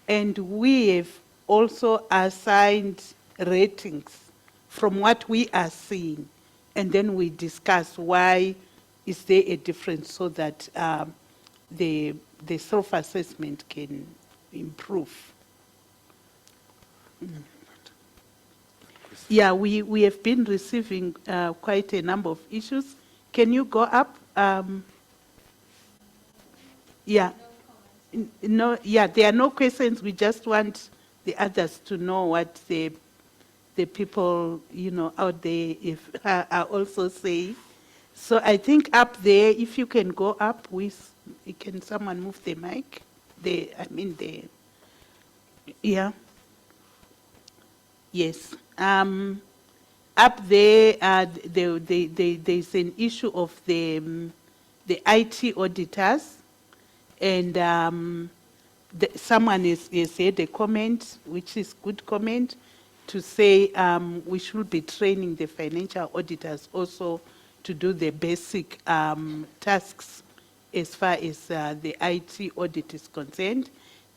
and we have also assigned ratings from what we are seeing, and then we discuss why is there a difference so that the self-assessment can improve. Yeah, we have been receiving quite a number of issues. Can you go up? Yeah. No, yeah, there are no questions. We just want the others to know what the people, you know, out there are also saying. So I think up there, if you can go up, can someone move the mic? Yeah. Yes. Up there, there's an issue of the IT auditors, and someone has had a comment, which is good comment, to say we should be training the financial auditors also to do the basic tasks as far as the IT audit is concerned.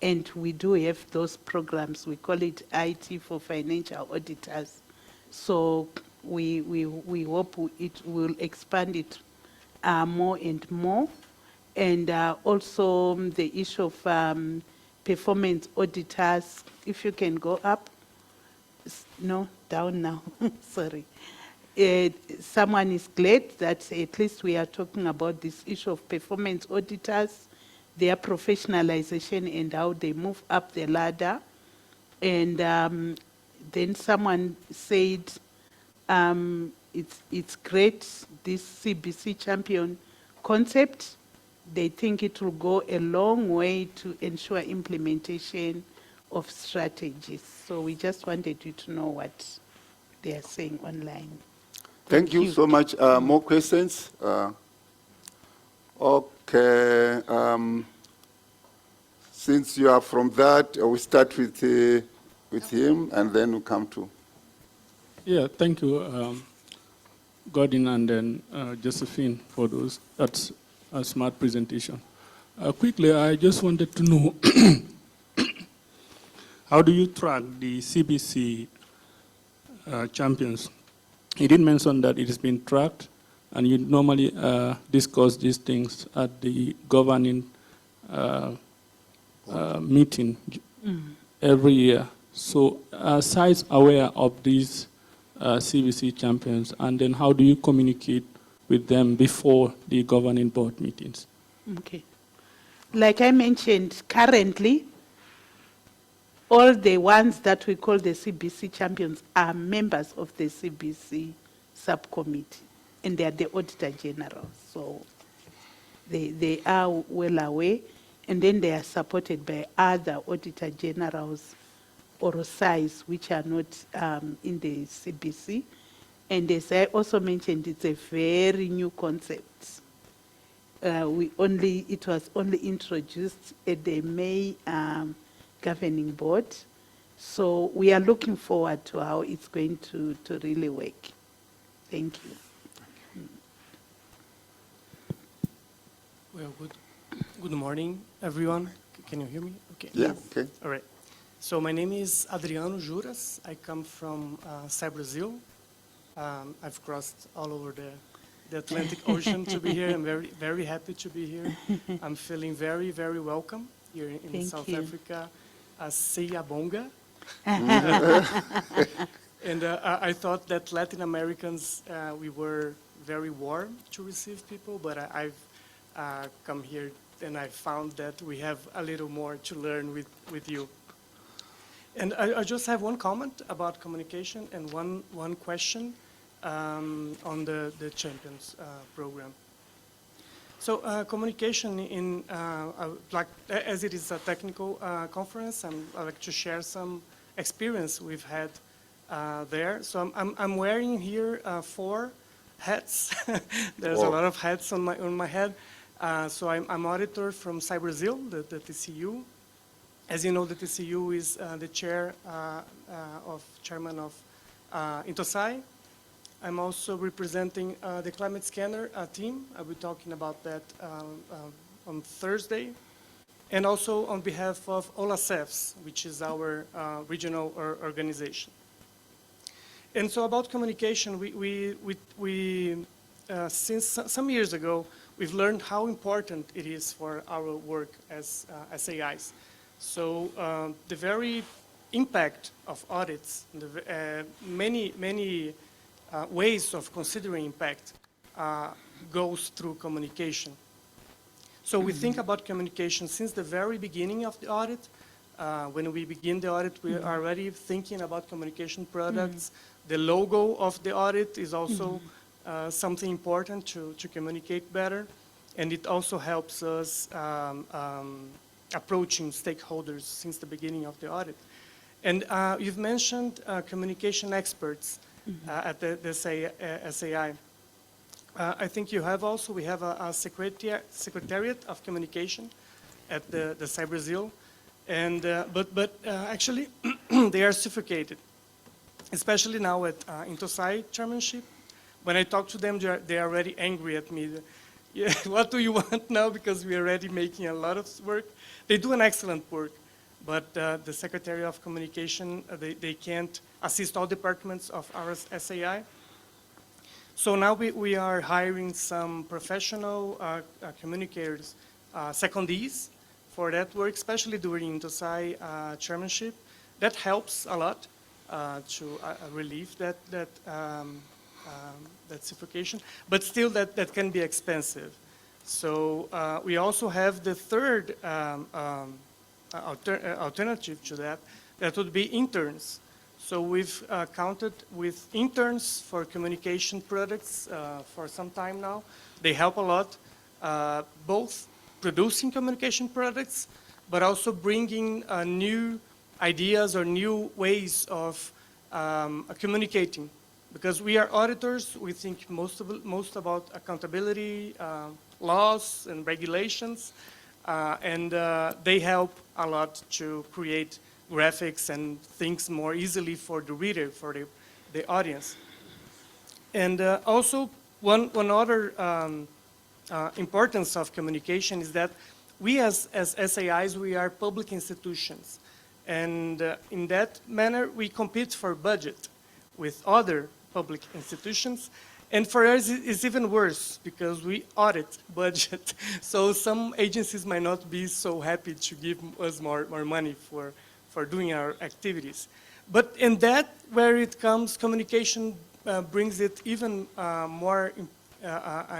And we do have those programs. We call it IT for financial auditors. So we hope it will expand it more and more. And also the issue of performance auditors, if you can go up. No, down now, sorry. Someone is glad that at least we are talking about this issue of performance auditors, their professionalization and how they move up the ladder. And then someone said it's great, this CBC champion concept. They think it will go a long way to ensure implementation of strategies. So we just wanted you to know what they are saying online. Thank you so much. More questions? Okay. Since you are from that, we start with him, and then we come to. Yeah, thank you, Gorden and then Josephine, for those. That's a smart presentation. Quickly, I just wanted to know, how do you track the CBC champions? You did mention that it has been tracked, and you normally discuss these things at the governing meeting every year. So are SAIs aware of these CBC champions, and then how do you communicate with them before the governing board meetings? Okay. Like I mentioned, currently, all the ones that we call the CBC champions are members of the CBC subcommittee, and they are the Auditor General. So they are well aware, and then they are supported by other Auditor Generals or SAIs, which are not in the CBC. And as I also mentioned, it's a very new concept. It was only introduced at the May governing board. So we are looking forward to how it's going to really work. Thank you. Well, good morning, everyone. Can you hear me? Okay. Yeah, okay. All right. So my name is Adriano Juras. I come from SAI Brazil. I've crossed all over the Atlantic Ocean to be here. I'm very, very happy to be here. I'm feeling very, very welcome here in Thank South you. Africa. Siyabonga. And I thought that Latin Americans, we were very warm to receive people, but I've come here and I found that we have a little more to learn with you. And I just have one comment about communication and one question on the Champions program. So communication like as it is a technical conference, I'd like to share some experience we've had there. So I'm wearing here 4 hats. There's a lot of hats on my head. So I'm auditor from SAI Brazil, the TCU. As you know, the TCU is the chairman of Intosai. I'm also representing the Climate Scanner team. I'll be talking about that on Thursday. And also on behalf of OLACEFs, which is our regional organization. And so about communication, since some years ago, we've learned how important it is for our work as SAIs. So the very impact of audits, the many ways of considering impact goes through communication. So we think about communication since the very beginning of the audit. When we begin the audit, we are already thinking about communication products. The logo of the audit is also something important to communicate better. And it also helps us approaching stakeholders since the beginning of the audit. And you've mentioned communication experts at the SAI. I think you have also, we have a secretariat of communication at the SAI Brazil. And, but actually, they are suffocated, especially now at Intosai chairmanship. When I talk to them, they are already angry at me. Yeah, what do you want now? Because we're already making a lot of work. They do an excellent work, but the Secretary of Communication, they can't assist all departments of our SAI. So now we are hiring some professional communicators, secondees, for that work, especially during Intosai chairmanship. That helps a lot to relieve that suffocation, but still that can be expensive. So we also have the third alternative to that would be interns. So we've counted with interns for communication products for some time now. They help a lot, both producing communication products, but also bringing new ideas or new ways of communicating. Because we are auditors, we think most about accountability, laws and regulations, and they help a lot to create graphics and things more easily for the reader, for the audience. And also, one other importance of communication is that we as SAIs, we are public institutions. And in that manner, we compete for budget with other public institutions. And for us, it's even worse because we audit budget. So some agencies might not be so happy to give us more money for doing our activities. But in that, where it comes, communication brings it even more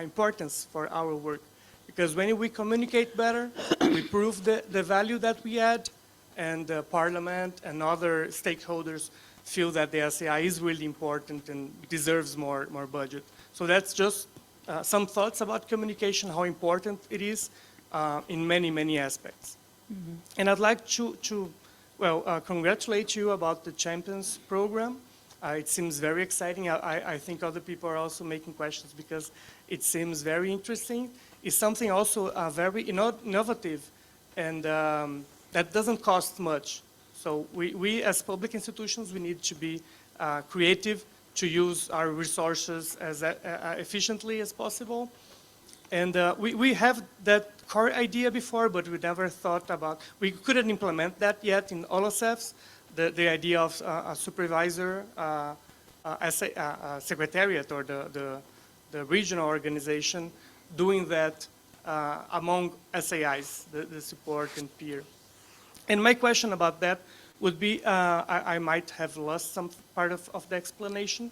importance for our work. Because when we communicate better, we prove the value that we add, and the Parliament and other stakeholders feel that the SAI is really important and deserves more budget. So that's just some thoughts about communication, how important it is in many aspects. Mm-hmm. And I'd like to congratulate you about the Champions program. It seems very exciting. I think other people are also making questions because it seems very interesting. It's something also very innovative, and that doesn't cost much. So we as public institutions, we need to be creative to use our resources as efficiently as possible. And we have that core idea before, but we never thought about, we couldn't implement that yet in OLACEFs, the idea of a supervisor, secretariat, or the regional organization doing that among SAIs, the support and peer. And my question about that would be, I might have lost some part of the explanation,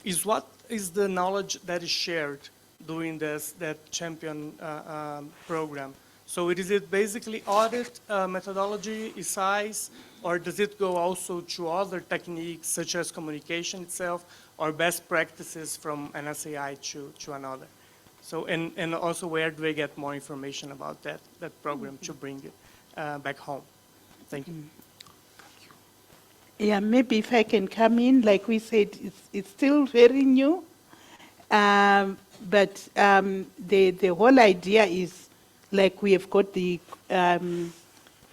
is what is the knowledge that is shared during that champion program? So is it basically audit methodology, SAIs, or does it go also to other techniques such as communication itself, or best practices from an SAI to another? So, and also where do I get more information about that program to bring it back home? Thank you. Yeah, maybe if I can come in, like we said, it's still very new, but the whole idea is, like, we have got the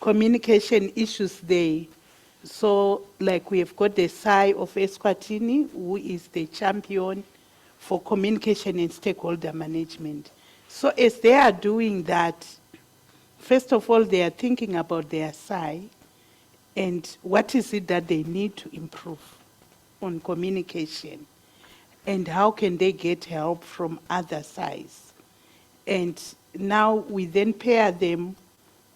communication issues there, So, like we have got the SAI of Eswatini, who is the champion for communication and stakeholder management. So as they are doing that, first of all, they are thinking about their SAI and what is it that they need to improve on communication and how can they get help from other SAIs. And now we then pair them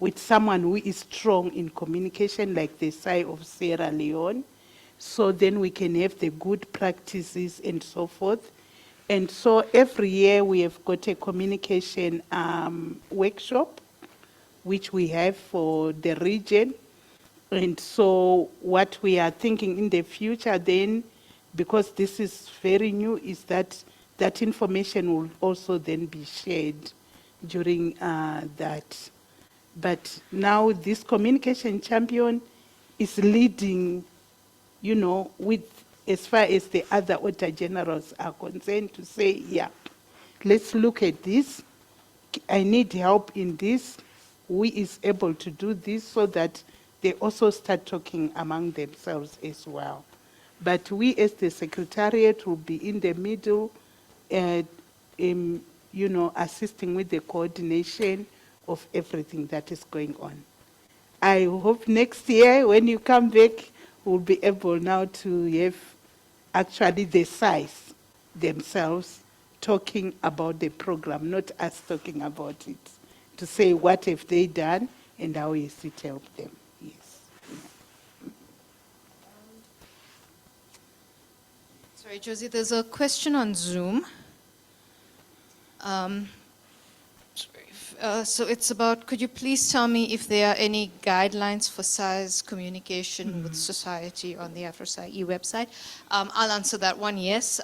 with someone who is strong in communication, like the SAI of Sierra Leone, so then we can have the good practices and so forth. And so every year we have got a communication workshop, which we have for the region. And so what we are thinking in the future then, because this is very new, is that that information will also then be shared during that. But now this communication champion is leading, you know, with as far as the other auditor generals are concerned, to say, yeah, let's look at this. I need help in this. Who is able to do this, so that they also start talking among themselves as well. But we as the Secretariat will be in the middle, you know, assisting with the coordination of everything that is going on. I hope next year when you come back, we'll be able now to have actually the SAIs themselves talking about the program, not us talking about it, to say what have they done and how is it help them. Yes. Sorry, Josie, there's a question on Zoom. So it's about, could you please tell me if there are any guidelines for SAIs communication with society on the AFROSAI-E website? I'll answer that one, yes.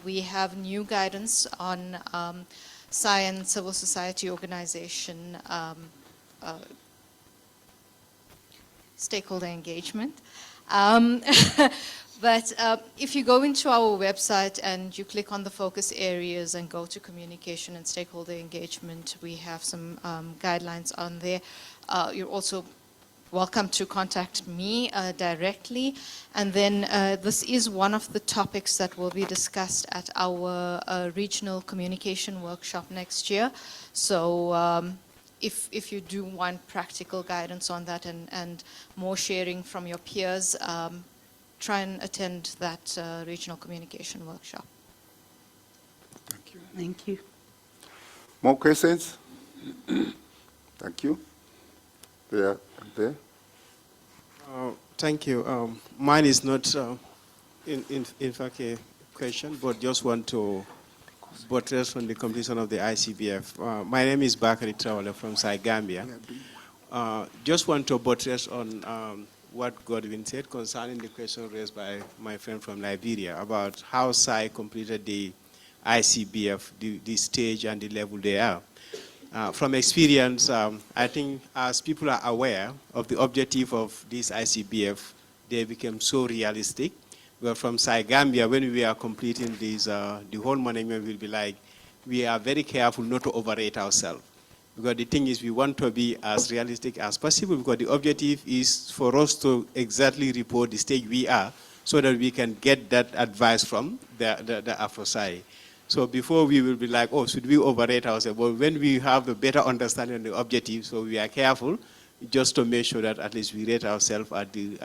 We have new guidance on SAI and civil society organization stakeholder engagement. But if you go into our website and you click on the focus areas and go to communication and stakeholder engagement, we have some guidelines on there. You're also welcome to contact me directly. And then this is one of the topics that will be discussed at our regional communication workshop next year. So if you do want practical guidance on that and more sharing from your peers, try and attend that regional communication workshop. Thank you. Thank you. More questions? Thank you. There. Thank you. Mine is not, in fact, a question, but just want to buttress on the completion of the ICBF. My name is Bakari Traore from SAI Gambia. Just want to buttress on what Gorden said concerning the question raised by my friend from Liberia about how SAI completed the ICBF, the stage and the level they are. From experience, I think as people are aware of the objective of this ICBF, they became so realistic. But from SAI Gambia, when we are completing this, the whole management will be like, we are very careful not to overrate ourselves. Because the thing is, we want to be as realistic as possible, because the objective is for us to exactly report the stage we are, so that we can get that advice from the AFROSAI. So before we will be like, oh, should we overrate ourselves? Well, when we have a better understanding of the objective, so we are careful just to make sure that at least we rate ourselves at the,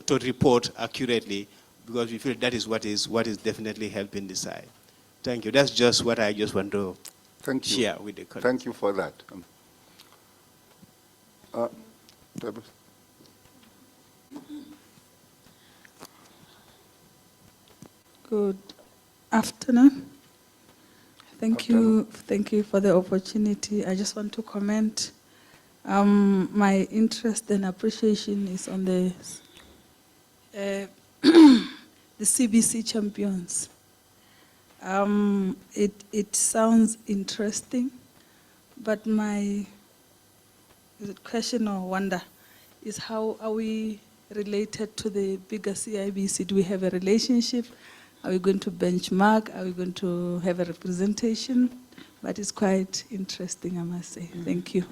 to report accurately, because we feel that is what is definitely helping the SAI. Thank you. That's just what I just want to share with the colleagues. Thank you for that. Deborah. Good afternoon. Thank you for the opportunity. I just want to comment. My interest and appreciation is on the the CBC champions. It sounds interesting, but my question or wonder is, how are we related to the bigger CIBC? Do we have a relationship? Are we going to benchmark? Are we going to have a representation? But it's quite interesting, I must say. Thank you.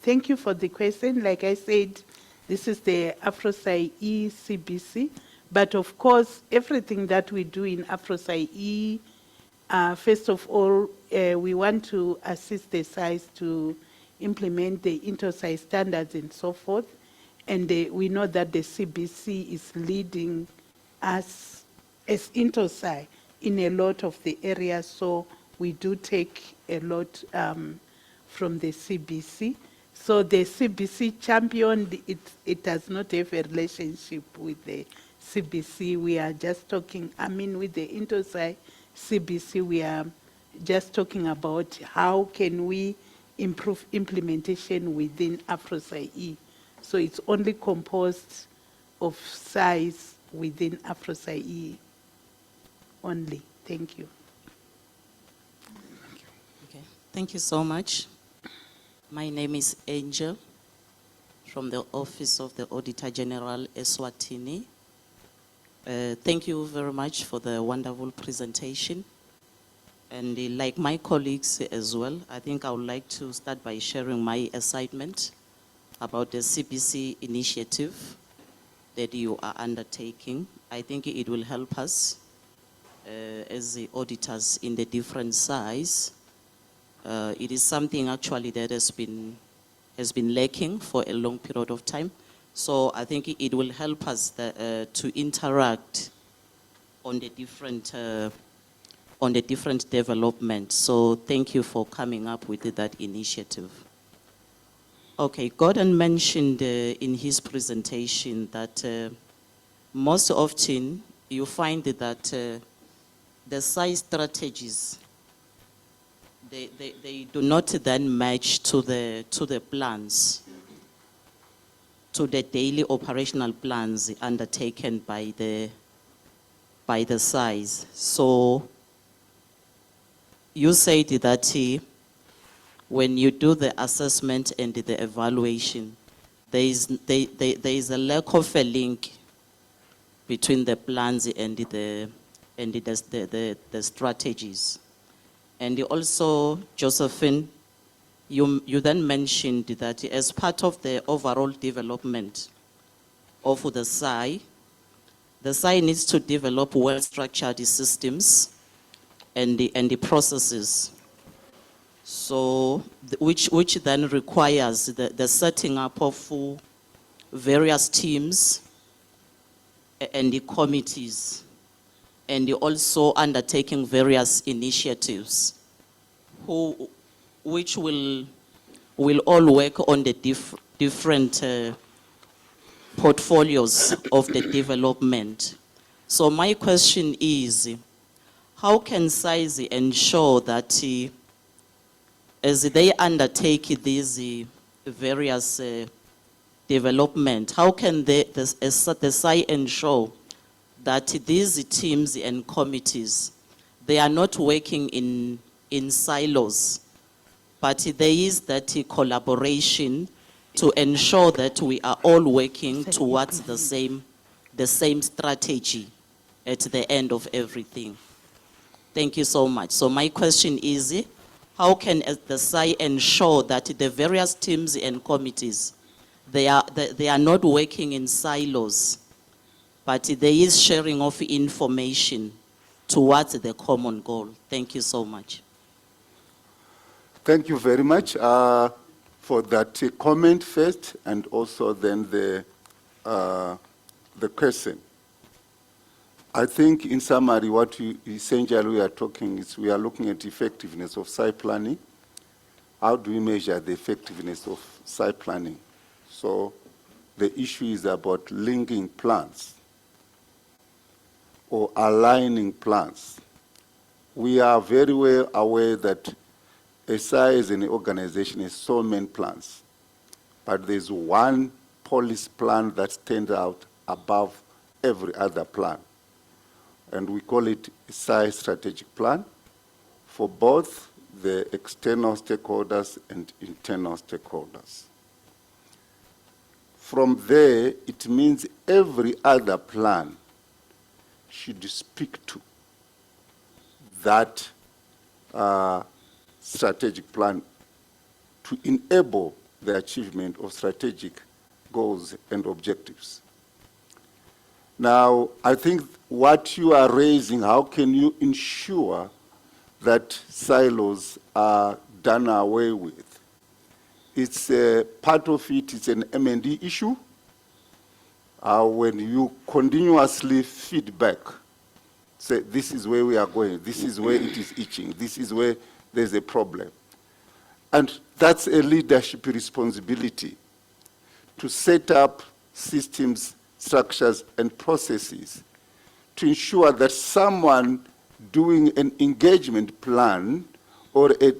Thank you for the question. Like I said, this is the AFROSAI-E CBC, but of course, everything that we do in AFROSAI-E, first of all, we want to assist the SAIs to implement the inter-SAI standards and so forth. And we know that the CBC is leading us as inter-SAI in a lot of the areas, so we do take a lot from the CBC. So the CBC champion, it does not have a relationship with the CBC. We are just talking, I mean, with the Intosai CBC, we are just talking about how can we improve implementation within AFROSAI-E. So it's only composed of SAIs within AFROSAI-E only. Thank you. Okay, thank you so much. My name is Angel from the Office of the Auditor General, Eswatini. Thank you very much for the wonderful presentation. And like my colleagues as well, I think I would like to start by sharing my excitement about the CBC initiative that you are undertaking. I think it will help us as the auditors in the different SAIs. It is something actually that has been lacking for a long period of time. So I think it will help us to interact on the different developments. So thank you for coming up with that initiative. Okay, Gordon mentioned in his presentation that most often you find that the SAI strategies, they do not then match to the plans, to the daily operational plans undertaken by the SAIs. So you said that when you do the assessment and the evaluation, there is a lack of a link between the plans and the strategies. And also, Josephine, you then mentioned that as part of the overall development of the SAI needs to develop well-structured systems and the processes. So, which then requires the setting up of various teams and the committees, and also undertaking various initiatives, which will all work on the different portfolios of the development. So my question is, how can SAIs ensure that as they undertake these various development, how can the SAI ensure that these teams and committees, they are not working in silos, but there is that collaboration to ensure that we are all working towards the same strategy at the end of everything? Thank you so much. So my question is, how can the SAI ensure that the various teams and committees, they are not working in silos, but there is sharing of information towards the common goal? Thank you so much. Thank you very much for that comment first, and also then the question. I think in summary, what essentially we are talking is we are looking at effectiveness of SAI planning. How do we measure the effectiveness of SAI planning? So the issue is about linking plans or aligning plans. We are very well aware that a SAI as an organization has so many plans, but there's one policy plan that stands out above every other plan. And we call it a SAI strategic plan for both the external stakeholders and internal stakeholders. From there, it means every other plan should speak to that strategic plan to enable the achievement of strategic goals and objectives. Now, I think what you are raising, how can you ensure that silos are done away with? It's part of it is an M&D issue. When you continuously feed back, say, this is where we are going, this is where it is itching, this is where there's a problem. And that's a leadership responsibility to set up systems, structures, and processes to ensure that someone doing an engagement plan or a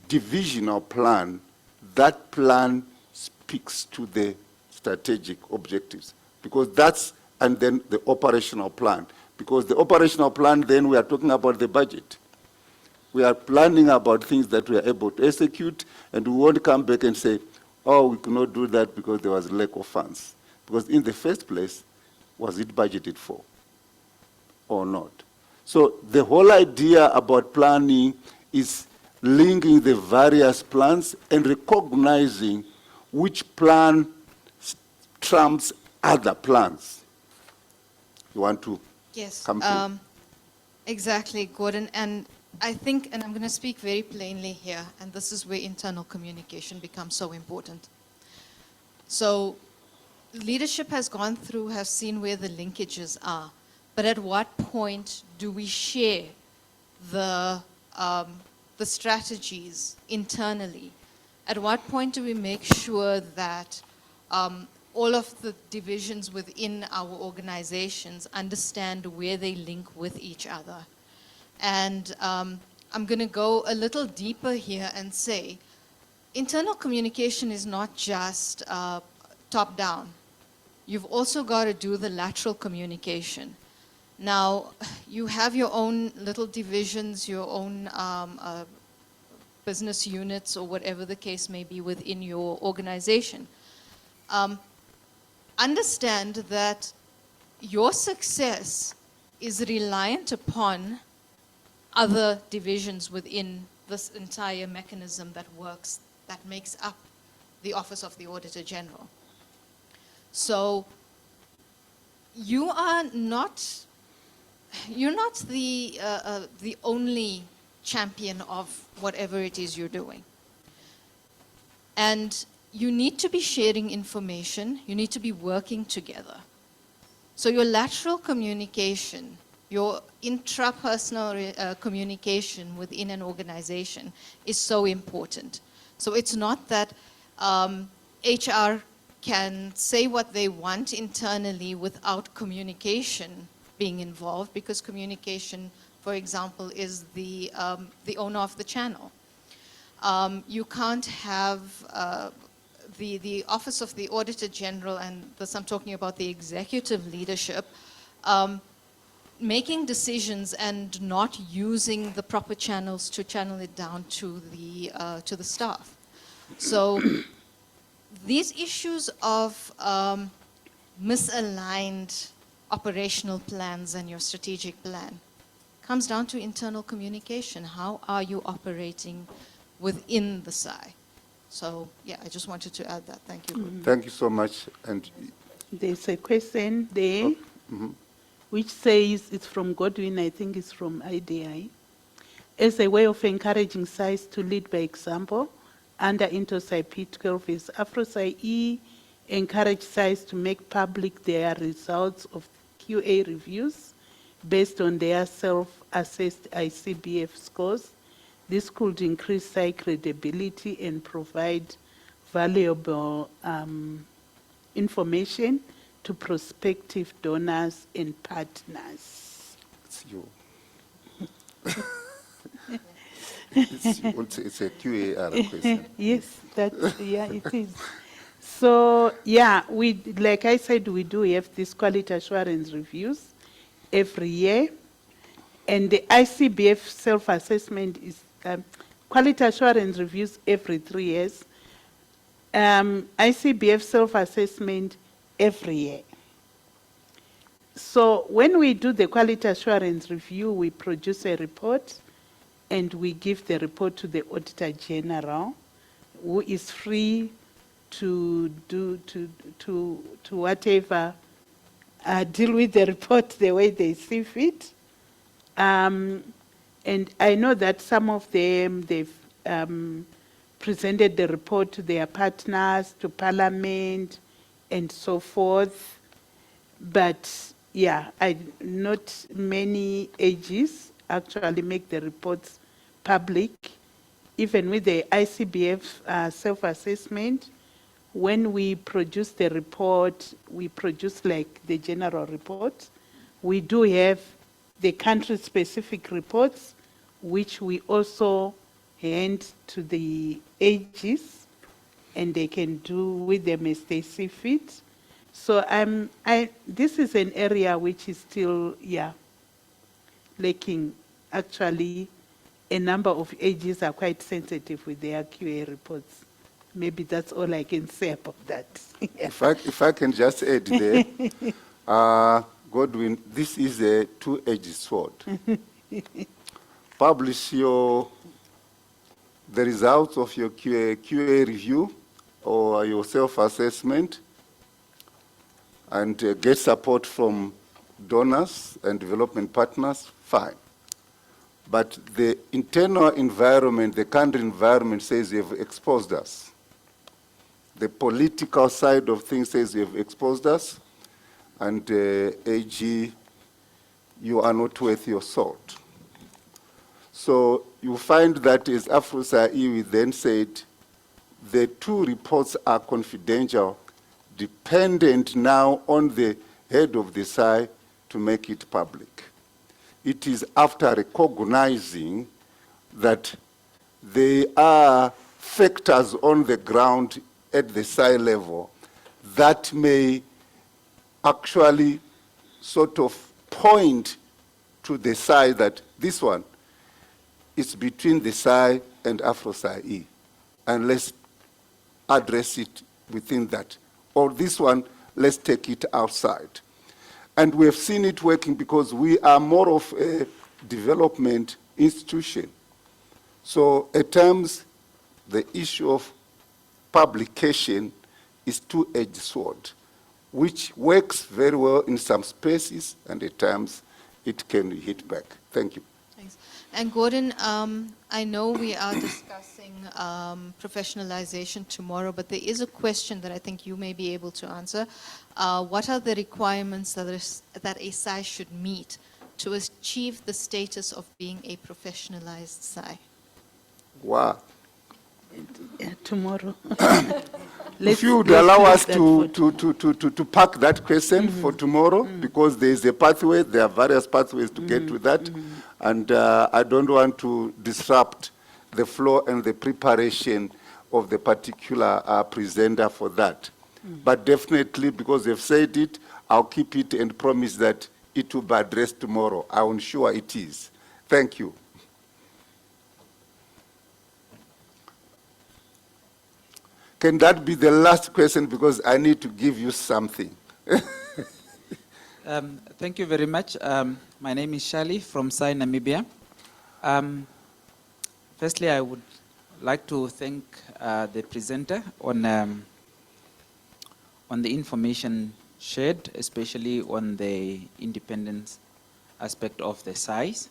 divisional plan, that plan speaks to the strategic objectives. Because that's, and then the operational plan. Because the operational plan, then we are talking about the budget. We are planning about things that we are able to execute, and we won't come back and say, oh, we could not do that because there was lack of funds. Because in the first place, was it budgeted for or not? So the whole idea about planning is linking the various plans and recognizing which plan trumps other plans. You want to Yes, come to? exactly, Gordon. And I think, and I'm going to speak very plainly here, and this is where internal communication becomes so important. So leadership has gone through, has seen where the linkages are, but at what point do we share the strategies internally? At what point do we make sure that all of the divisions within our organizations understand where they link with each other? And I'm going to go a little deeper here and say, internal communication is not just top-down. You've also got to do the lateral communication. Now, you have your own little divisions, your own business units, or whatever the case may be within your organization. Understand that your success is reliant upon other divisions within this entire mechanism that works, that makes up the Office of the Auditor General. So you're not the only champion of whatever it is you're doing. And you need to be sharing information, you need to be working together. So your lateral communication, your intrapersonal communication within an organization is so important. So it's not that HR can say what they want internally without communication being involved, because communication, for example, is the owner of the channel. You can't have the Office of the Auditor General, and this I'm talking about the executive leadership, making decisions and not using the proper channels to channel it down to the staff. So these issues of misaligned operational plans and your strategic plan comes down to internal communication. How are you operating within the SAI? So yeah, I just wanted to add that. Thank you. Thank you so much. And There's a question there, which says, it's from Gorden, I think it's from IDI. As a way of encouraging SAIs to lead by example, under IntoSAI P12 is AFROSAI-E encourage SAIs to make public their results of QA reviews based on their self-assessed ICBF scores. This could increase SAI credibility and provide valuable information to prospective donors and partners. it's you. It's a QAR question. Yes, yeah, it is. So, yeah, like I said, we do have these quality assurance reviews every year. And the ICBF self-assessment is quality assurance reviews every 3 years. ICBF self-assessment every year. So when we do the quality assurance review, we produce a report and we give the report to the Auditor General, who is free to whatever, deal with the report the way they see fit. And I know that some of them, they've presented the report to their partners, to Parliament, and so forth. But yeah, not many AGs actually make the reports public. Even with the ICBF self-assessment, when we produce the report, we produce like the general report. We do have the country-specific reports, which we also hand to the AGs, and they can do with them as they see fit. So this is an area which is still, lacking. Actually, a number of AGs are quite sensitive with their QA reports. Maybe that's all I can say about that. If I can just add there, Godwin, this is a two-edged sword. Publish the results of your QA review or your self-assessment and get support from donors and development partners, fine. But the internal environment, the country environment says you've exposed us. The political side of things says you've exposed us, and AG, you are not worth your salt. So you find that as AFROSAI-E, we then said the two reports are confidential, dependent now on the head of the SAI to make it public. It is after recognizing that there are factors on the ground at the SAI level that may actually sort of point to the SAI that this one is between the SAI and AFROSAI-E, and let's address it within that. Or this one, let's take it outside. And we have seen it working because we are more of a development institution. So at times, the issue of publication is two-edged sword, which works very well in some spaces, and at times it can hit back. Thank you. Thanks. And Gordon, I know we are discussing professionalization tomorrow, but there is a question that I think you may be able to answer. What are the requirements that a SAI should meet to achieve the status of being a professionalized SAI? Wow. Tomorrow. If you would allow us to pack that question for tomorrow, because there is a pathway, there are various pathways to get to that, and I don't want to disrupt the flow and the preparation of the particular presenter for that. But definitely, because they've said it, I'll keep it and promise that it will be addressed tomorrow. I'm sure it is. Thank you. Can that be the last question, because I need to give you something? Thank you very much. My name is Shali from SAI Namibia. Firstly, I would like to thank the presenter on the information shared, especially on the independence aspect of the SAIs.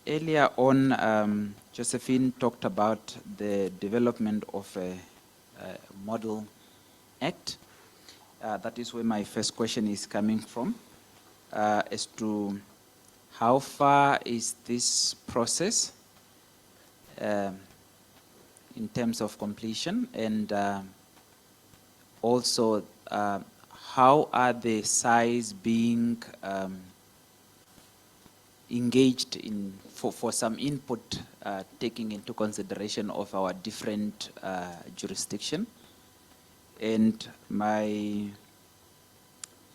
Earlier on, Josephine talked about the development of a model act. That is where my first question is coming from, as to how far is this process in terms of completion, and also how are the SAIs being engaged in for some input, taking into consideration of our different jurisdiction. And my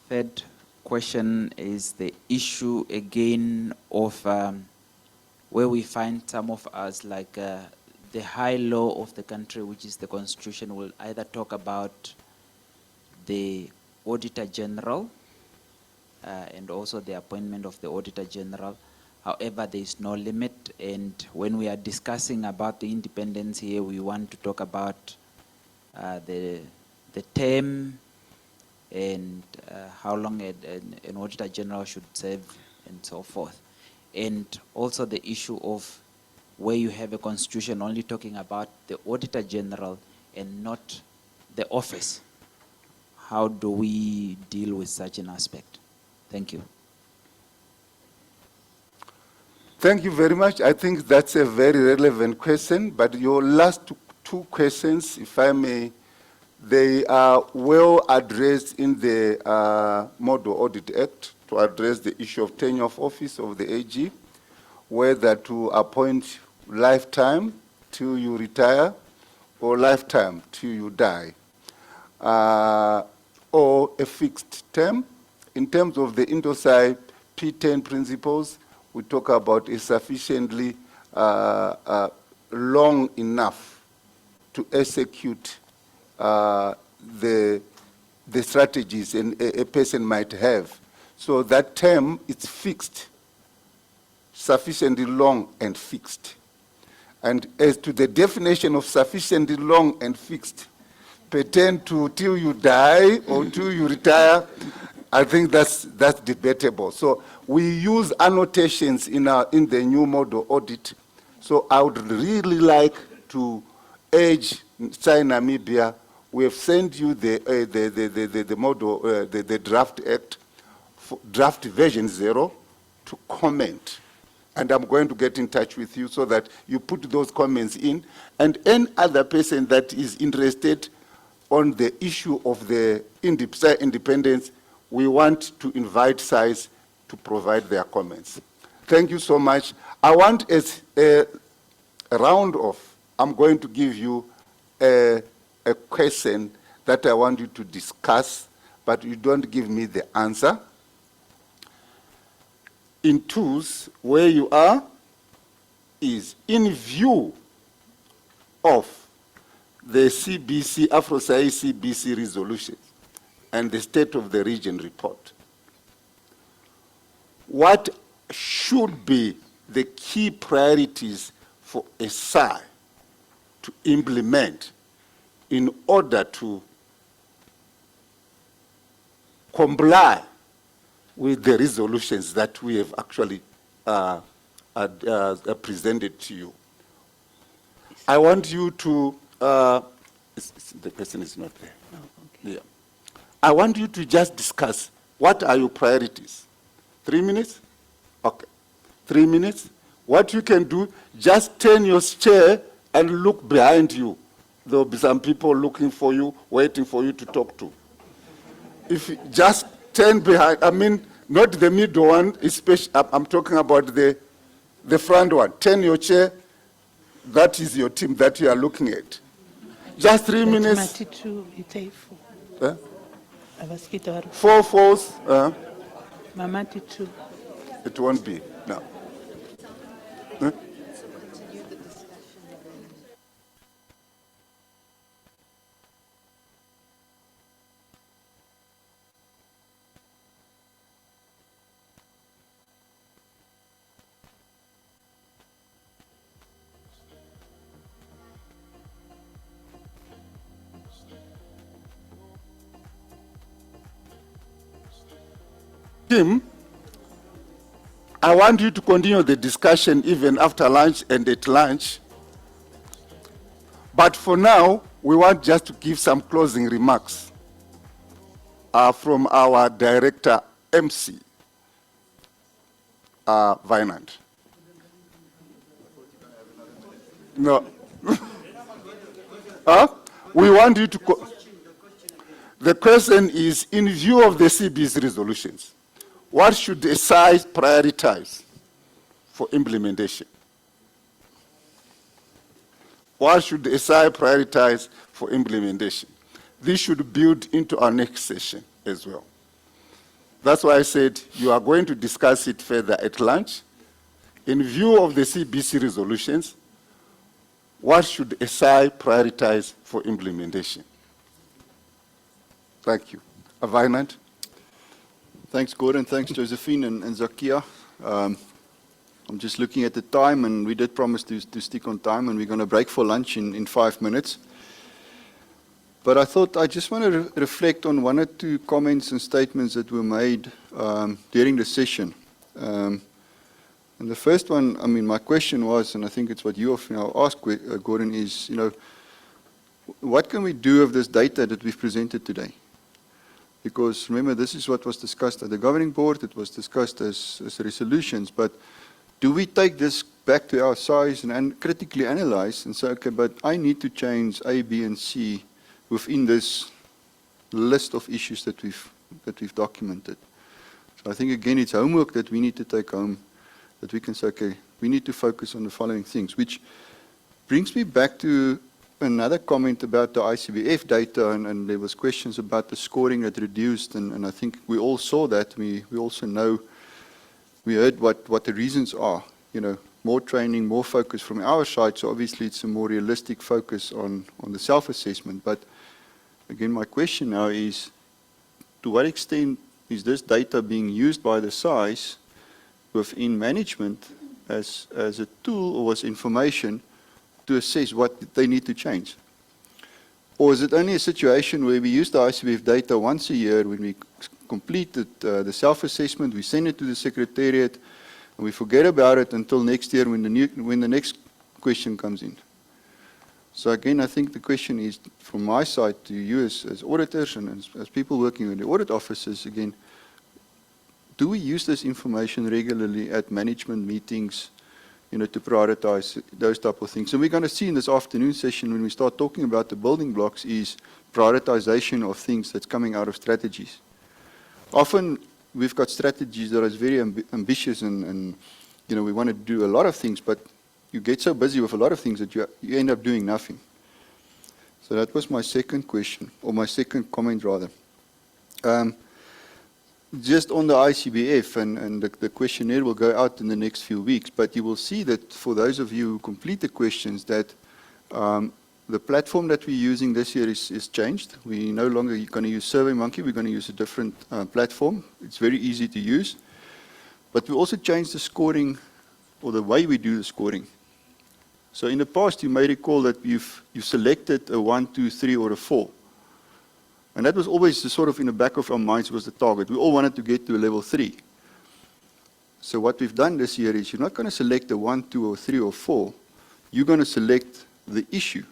third question is the issue again of where we find some of us, like the high law of the country, which is the constitution, will either talk about the Auditor General and also the appointment of the Auditor General. However, there is no limit, and when we are discussing about the independence here, we want to talk about the term and how long an Auditor General should serve and so forth. And also the issue of where you have a constitution only talking about the Auditor General and not the office. How do we deal with such an aspect? Thank you. Thank you very much. I think that's a very relevant question, but your last two questions, if I may, they are well addressed in the Model Audit Act to address the issue of tenure of office of the AG, whether to appoint lifetime till you retire or lifetime till you die, or a fixed term. In terms of the Indosai P10 principles, we talk about a sufficiently long enough to execute the strategies a person might have. So that term is fixed, sufficiently long and fixed. And as to the definition of sufficiently long and fixed, pertain to till you die or till you retire, I think that's debatable. So we use annotations in the new model audit. So I would really like to urge SAI Namibia. We have sent you the model, the draft act, draft version 0, to comment. And I'm going to get in touch with you so that you put those comments in. And any other person that is interested on the issue of the SAI independence, we want to invite SAIs to provide their comments. Thank you so much. I want, as a round off, I'm going to give you a question that I want you to discuss, but you don't give me the answer. In twos, where you are is in view of the CBC, AFROSAI-E CBC resolutions and the State of the Region report. What should be the key priorities for a SAI to implement in order to comply with the resolutions that we have actually presented to you? I want you to, the person is not there. Oh, okay. Yeah. I want you to just discuss what are your priorities. 3 minutes? Okay. 3 minutes. What you can do, just turn your chair and look behind you. There will be some people looking for you, waiting for you to talk to. If you just turn behind, I mean, not the middle one, especially, I'm talking about the front one. Turn your chair. That is your team that you are looking at. Just 3 minutes. 4 fours. It won't be. No. Tim, I want you to continue the discussion even after lunch and at lunch. But for now, we want just to give some closing remarks from our director, MC, Vinand. No. We want you to... The question is, in view of the CB's resolutions, what should the SAI prioritize for implementation? What should the SAI prioritize for implementation? This should build into our next session as well. That's why I said you are going to discuss it further at lunch. In view of the CBC resolutions, what should SAI prioritize for implementation? Thank you. Vinand? Thanks, Gordon. Thanks, Josephine and Zakia. I'm just looking at the time, and we did promise to stick on time, and we're going to break for lunch in 5 minutes. But I thought I just want to reflect on one or two comments and statements that were made during the session. And the first one, I mean, my question was, and I think it's what you often ask, Gordon, is, what can we do of this data that we've presented today? Because remember, this is what was discussed at the governing board, it was discussed as resolutions, but do we take this back to our SAIs and critically analyze and say, okay, but I need to change A, B, and C within this list of issues that we've documented. So I think, again, it's homework that we need to take home, that we can say, okay, we need to focus on the following things, which brings me back to another comment about the ICBF data, and there was questions about the scoring that reduced, and I think we all saw that. We also know, we heard what the reasons are, more training, more focus from our side, so obviously it's a more realistic focus on the self-assessment. But again, my question now is, to what extent is this data being used by the SAIs within management as a tool or as information to assess what they need to change? Or is it only a situation where we use the ICBF data once a year when we complete the self-assessment, we send it to the Secretariat, and we forget about it until next year when the next question comes in? So again, I think the question is, from my side to you as auditors and as people working in the audit offices, again, do we use this information regularly at management meetings, to prioritize those type of things? And we're going to see in this afternoon session, when we start talking about the building blocks, is prioritization of things that's coming out of strategies. Often we've got strategies that are very ambitious and we want to do a lot of things, but you get so busy with a lot of things that you end up doing nothing. So that was my second question, or my second comment rather. Just on the ICBF, and the questionnaire will go out in the next few weeks, but you will see that for those of you who complete the questions, that the platform that we're using this year is changed. We're no longer going to use SurveyMonkey, we're going to use a different platform. It's very easy to use. But we also changed the scoring, or the way we do the scoring. So in the past, you may recall that you've selected a 1, 2, 3, or a 4. And that was always the sort of in the back of our minds was the target. We all wanted to get to a level 3. So what we've done this year is you're not going to select a 1, 2, or 3, or 4. You're going to select the issue.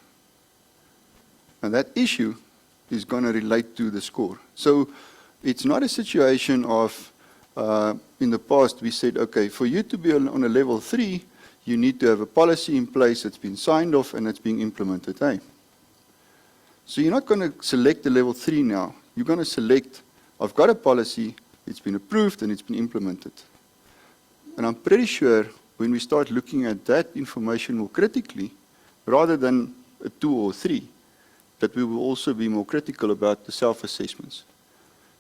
And that issue is going to relate to the score. So it's not a situation of, in the past we said, okay, for you to be on a level 3, you need to have a policy in place that's been signed off and that's being implemented. Hey? So you're not going to select the level 3 now. You're going to select, I've got a policy, it's been approved and it's been implemented. And I'm pretty sure when we start looking at that information more critically, rather than a 2 or 3, that we will also be more critical about the self-assessments.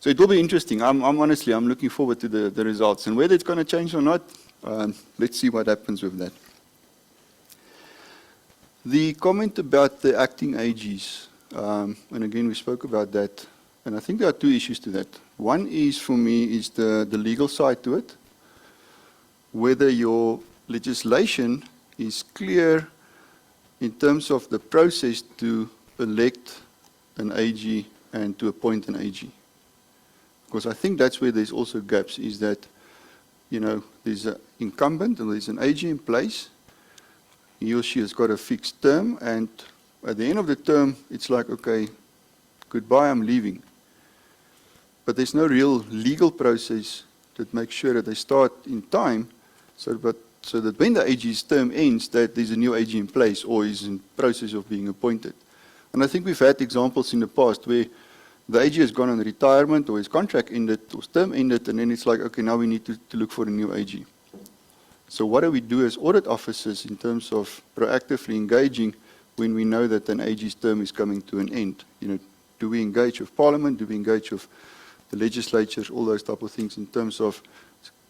So it will be interesting. I'm honestly looking forward to the results. And whether it's going to change or not, let's see what happens with that. The comment about the acting AGs, and again, we spoke about that, and I think there are two issues to that. One is, for me, is the legal side to it, whether your legislation is clear in terms of the process to elect an AG and to appoint an AG. Because I think that's where there's also gaps, is that, there's an incumbent and there's an AG in place. He or she has got a fixed term, and at the end of the term, it's like, okay, goodbye, I'm leaving. But there's no real legal process that makes sure that they start in time, so that when the AG's term ends, that there's a new AG in place or is in process of being appointed. And I think we've had examples in the past where the AG has gone on retirement, or his contract ended, or his term ended, and then it's like, okay, now we need to look for a new AG. So what do we do as audit officers in terms of proactively engaging when we know that an AG's term is coming to an end? Do we engage with Parliament? Do we engage with the legislatures? All those type of things in terms of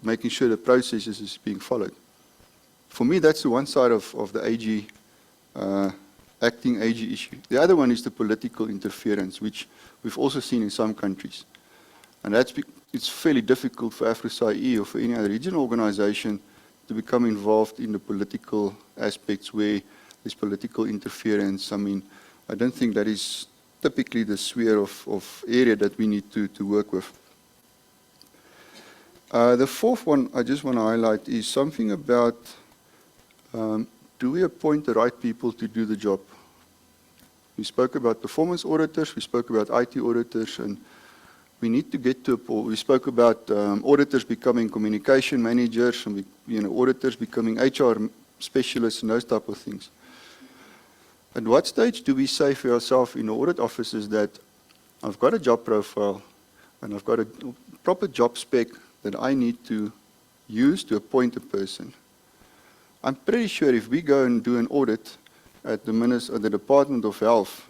making sure the process is being followed. For me, that's the one side of the AG, acting AG issue. The other one is the political interference, which we've also seen in some countries. And it's fairly difficult for AFROSAI-E or for any other regional organization to become involved in the political aspects where there's political interference. I mean, I don't think that is typically the sphere of area that we need to work with. The fourth one I just want to highlight is something about do we appoint the right people to do the job? We spoke about performance auditors, we spoke about IT auditors, and we need to get to a point. We spoke about auditors becoming communication managers, and auditors becoming HR specialists and those type of things. At what stage do we say for ourselves in the audit offices that I've got a job profile and I've got a proper job spec that I need to use to appoint a person? I'm pretty sure if we go and do an audit at the Department of Health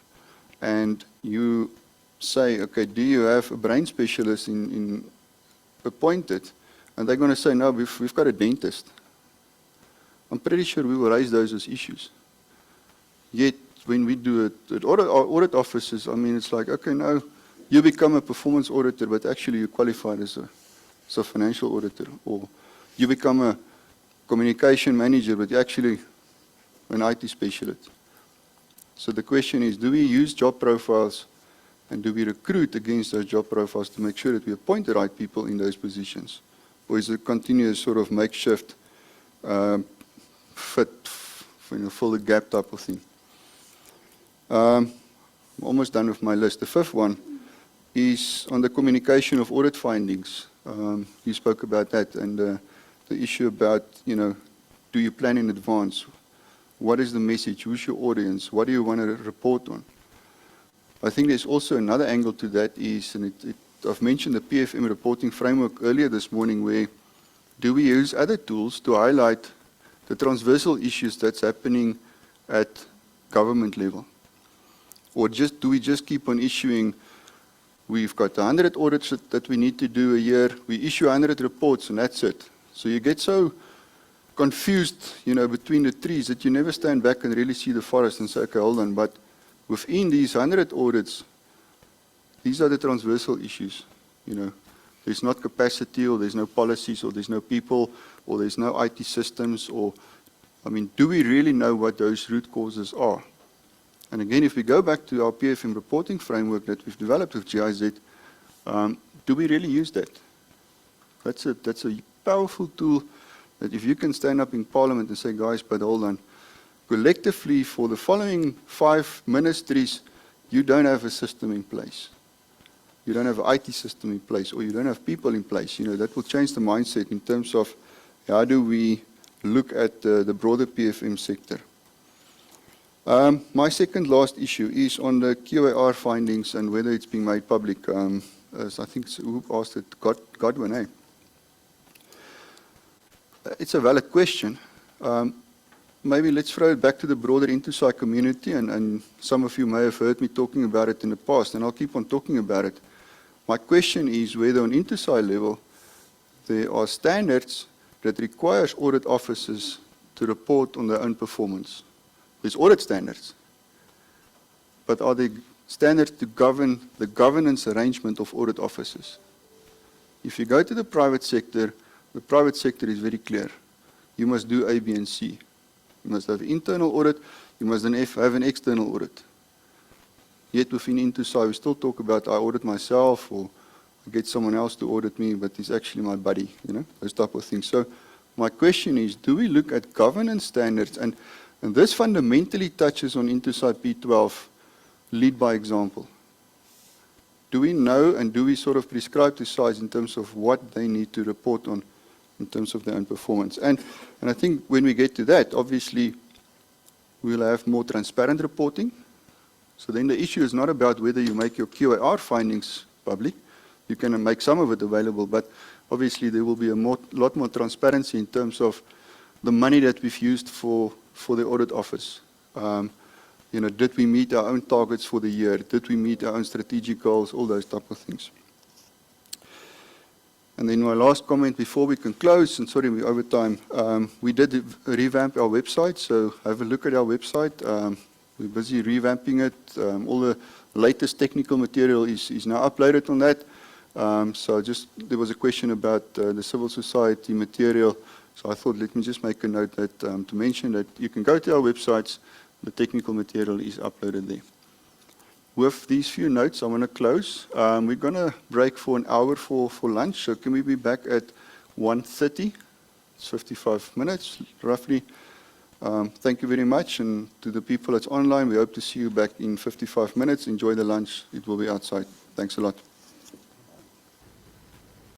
and you say, okay, do you have a brain specialist in appointed? And they're going to say, no, we've got a dentist. I'm pretty sure we will raise those as issues. Yet, when we do it at audit offices, I mean, it's like, okay, no, you become a performance auditor, but actually you qualified as a financial auditor. Or you become a communication manager, but you're actually an IT specialist. So the question is, do we use job profiles and do we recruit against those job profiles to make sure that we appoint the right people in those positions? Or is it a continuous sort of makeshift fit, fill the gap type of thing? I'm almost done with my list. The fifth one is on the communication of audit findings. You spoke about that and the issue about, do you plan in advance? What is the message? Who's your audience? What do you want to report on? I think there's also another angle to that is, and I've mentioned the PFM reporting framework earlier this morning, where do we use other tools to highlight the transversal issues that's happening at government level? Or do we just keep on issuing, we've got 100 audits that we need to do a year, we issue 100 reports and that's it. So you get so confused, between the trees that you never stand back and really see the forest and say, okay, hold on, but within these 100 audits, these are the transversal issues. There's not capacity, or there's no policies, or there's no people, or there's no IT systems, or, do we really know what those root causes are? And again, if we go back to our PFM reporting framework that we've developed with GIZ, do we really use that? That's a powerful tool that if you can stand up in Parliament and say, guys, but hold on, collectively for the following 5 ministries, you don't have a system in place. You don't have an IT system in place, or you don't have people in place. That will change the mindset in terms of how do we look at the broader PFM sector. My second last issue is on the QAR findings and whether it's being made public. As I think who asked it, Gorden, eh? It's a valid question. Maybe let's throw it back to the broader IntoSci community, and some of you may have heard me talking about it in the past, and I'll keep on talking about it. My question is whether on IntoSci level there are standards that requires audit officers to report on their own performance. There's audit standards, but are there standards to govern the governance arrangement of audit officers? If you go to the private sector is very clear. You must do A, B, and C. You must have internal audit, you must then have an external audit. Yet within IntoSci, we still talk about I audit myself, or I get someone else to audit me, but he's actually my buddy, those type of things. So my question is, do we look at governance standards? And this fundamentally touches on IntoSci P12, lead by example. Do we know and do we sort of prescribe to SAIs in terms of what they need to report on in terms of their own performance? And I think when we get to that, obviously, we'll have more transparent reporting. So then the issue is not about whether you make your QAR findings public. You can make some of it available, but obviously there will be a lot more transparency in terms of the money that we've used for the audit office. Did we meet our own targets for the year? Did we meet our own strategic goals? All those type of things. And then my last comment before we can close, and sorry, we're over time. We did revamp our website, so have a look at our website. We're busy revamping it. All the latest technical material is now uploaded on that. There was a question about the civil society material, so I thought let me just make a note that to mention that you can go to our websites, the technical material is uploaded there. with these few notes, I want to close. We're going to break for an hour for lunch, so can we be back at 1:30? It's 55 minutes, roughly. Thank you very much, and to the people that's online, we hope to see you back in 55 minutes. Enjoy the lunch. It will be outside. Thanks a lot.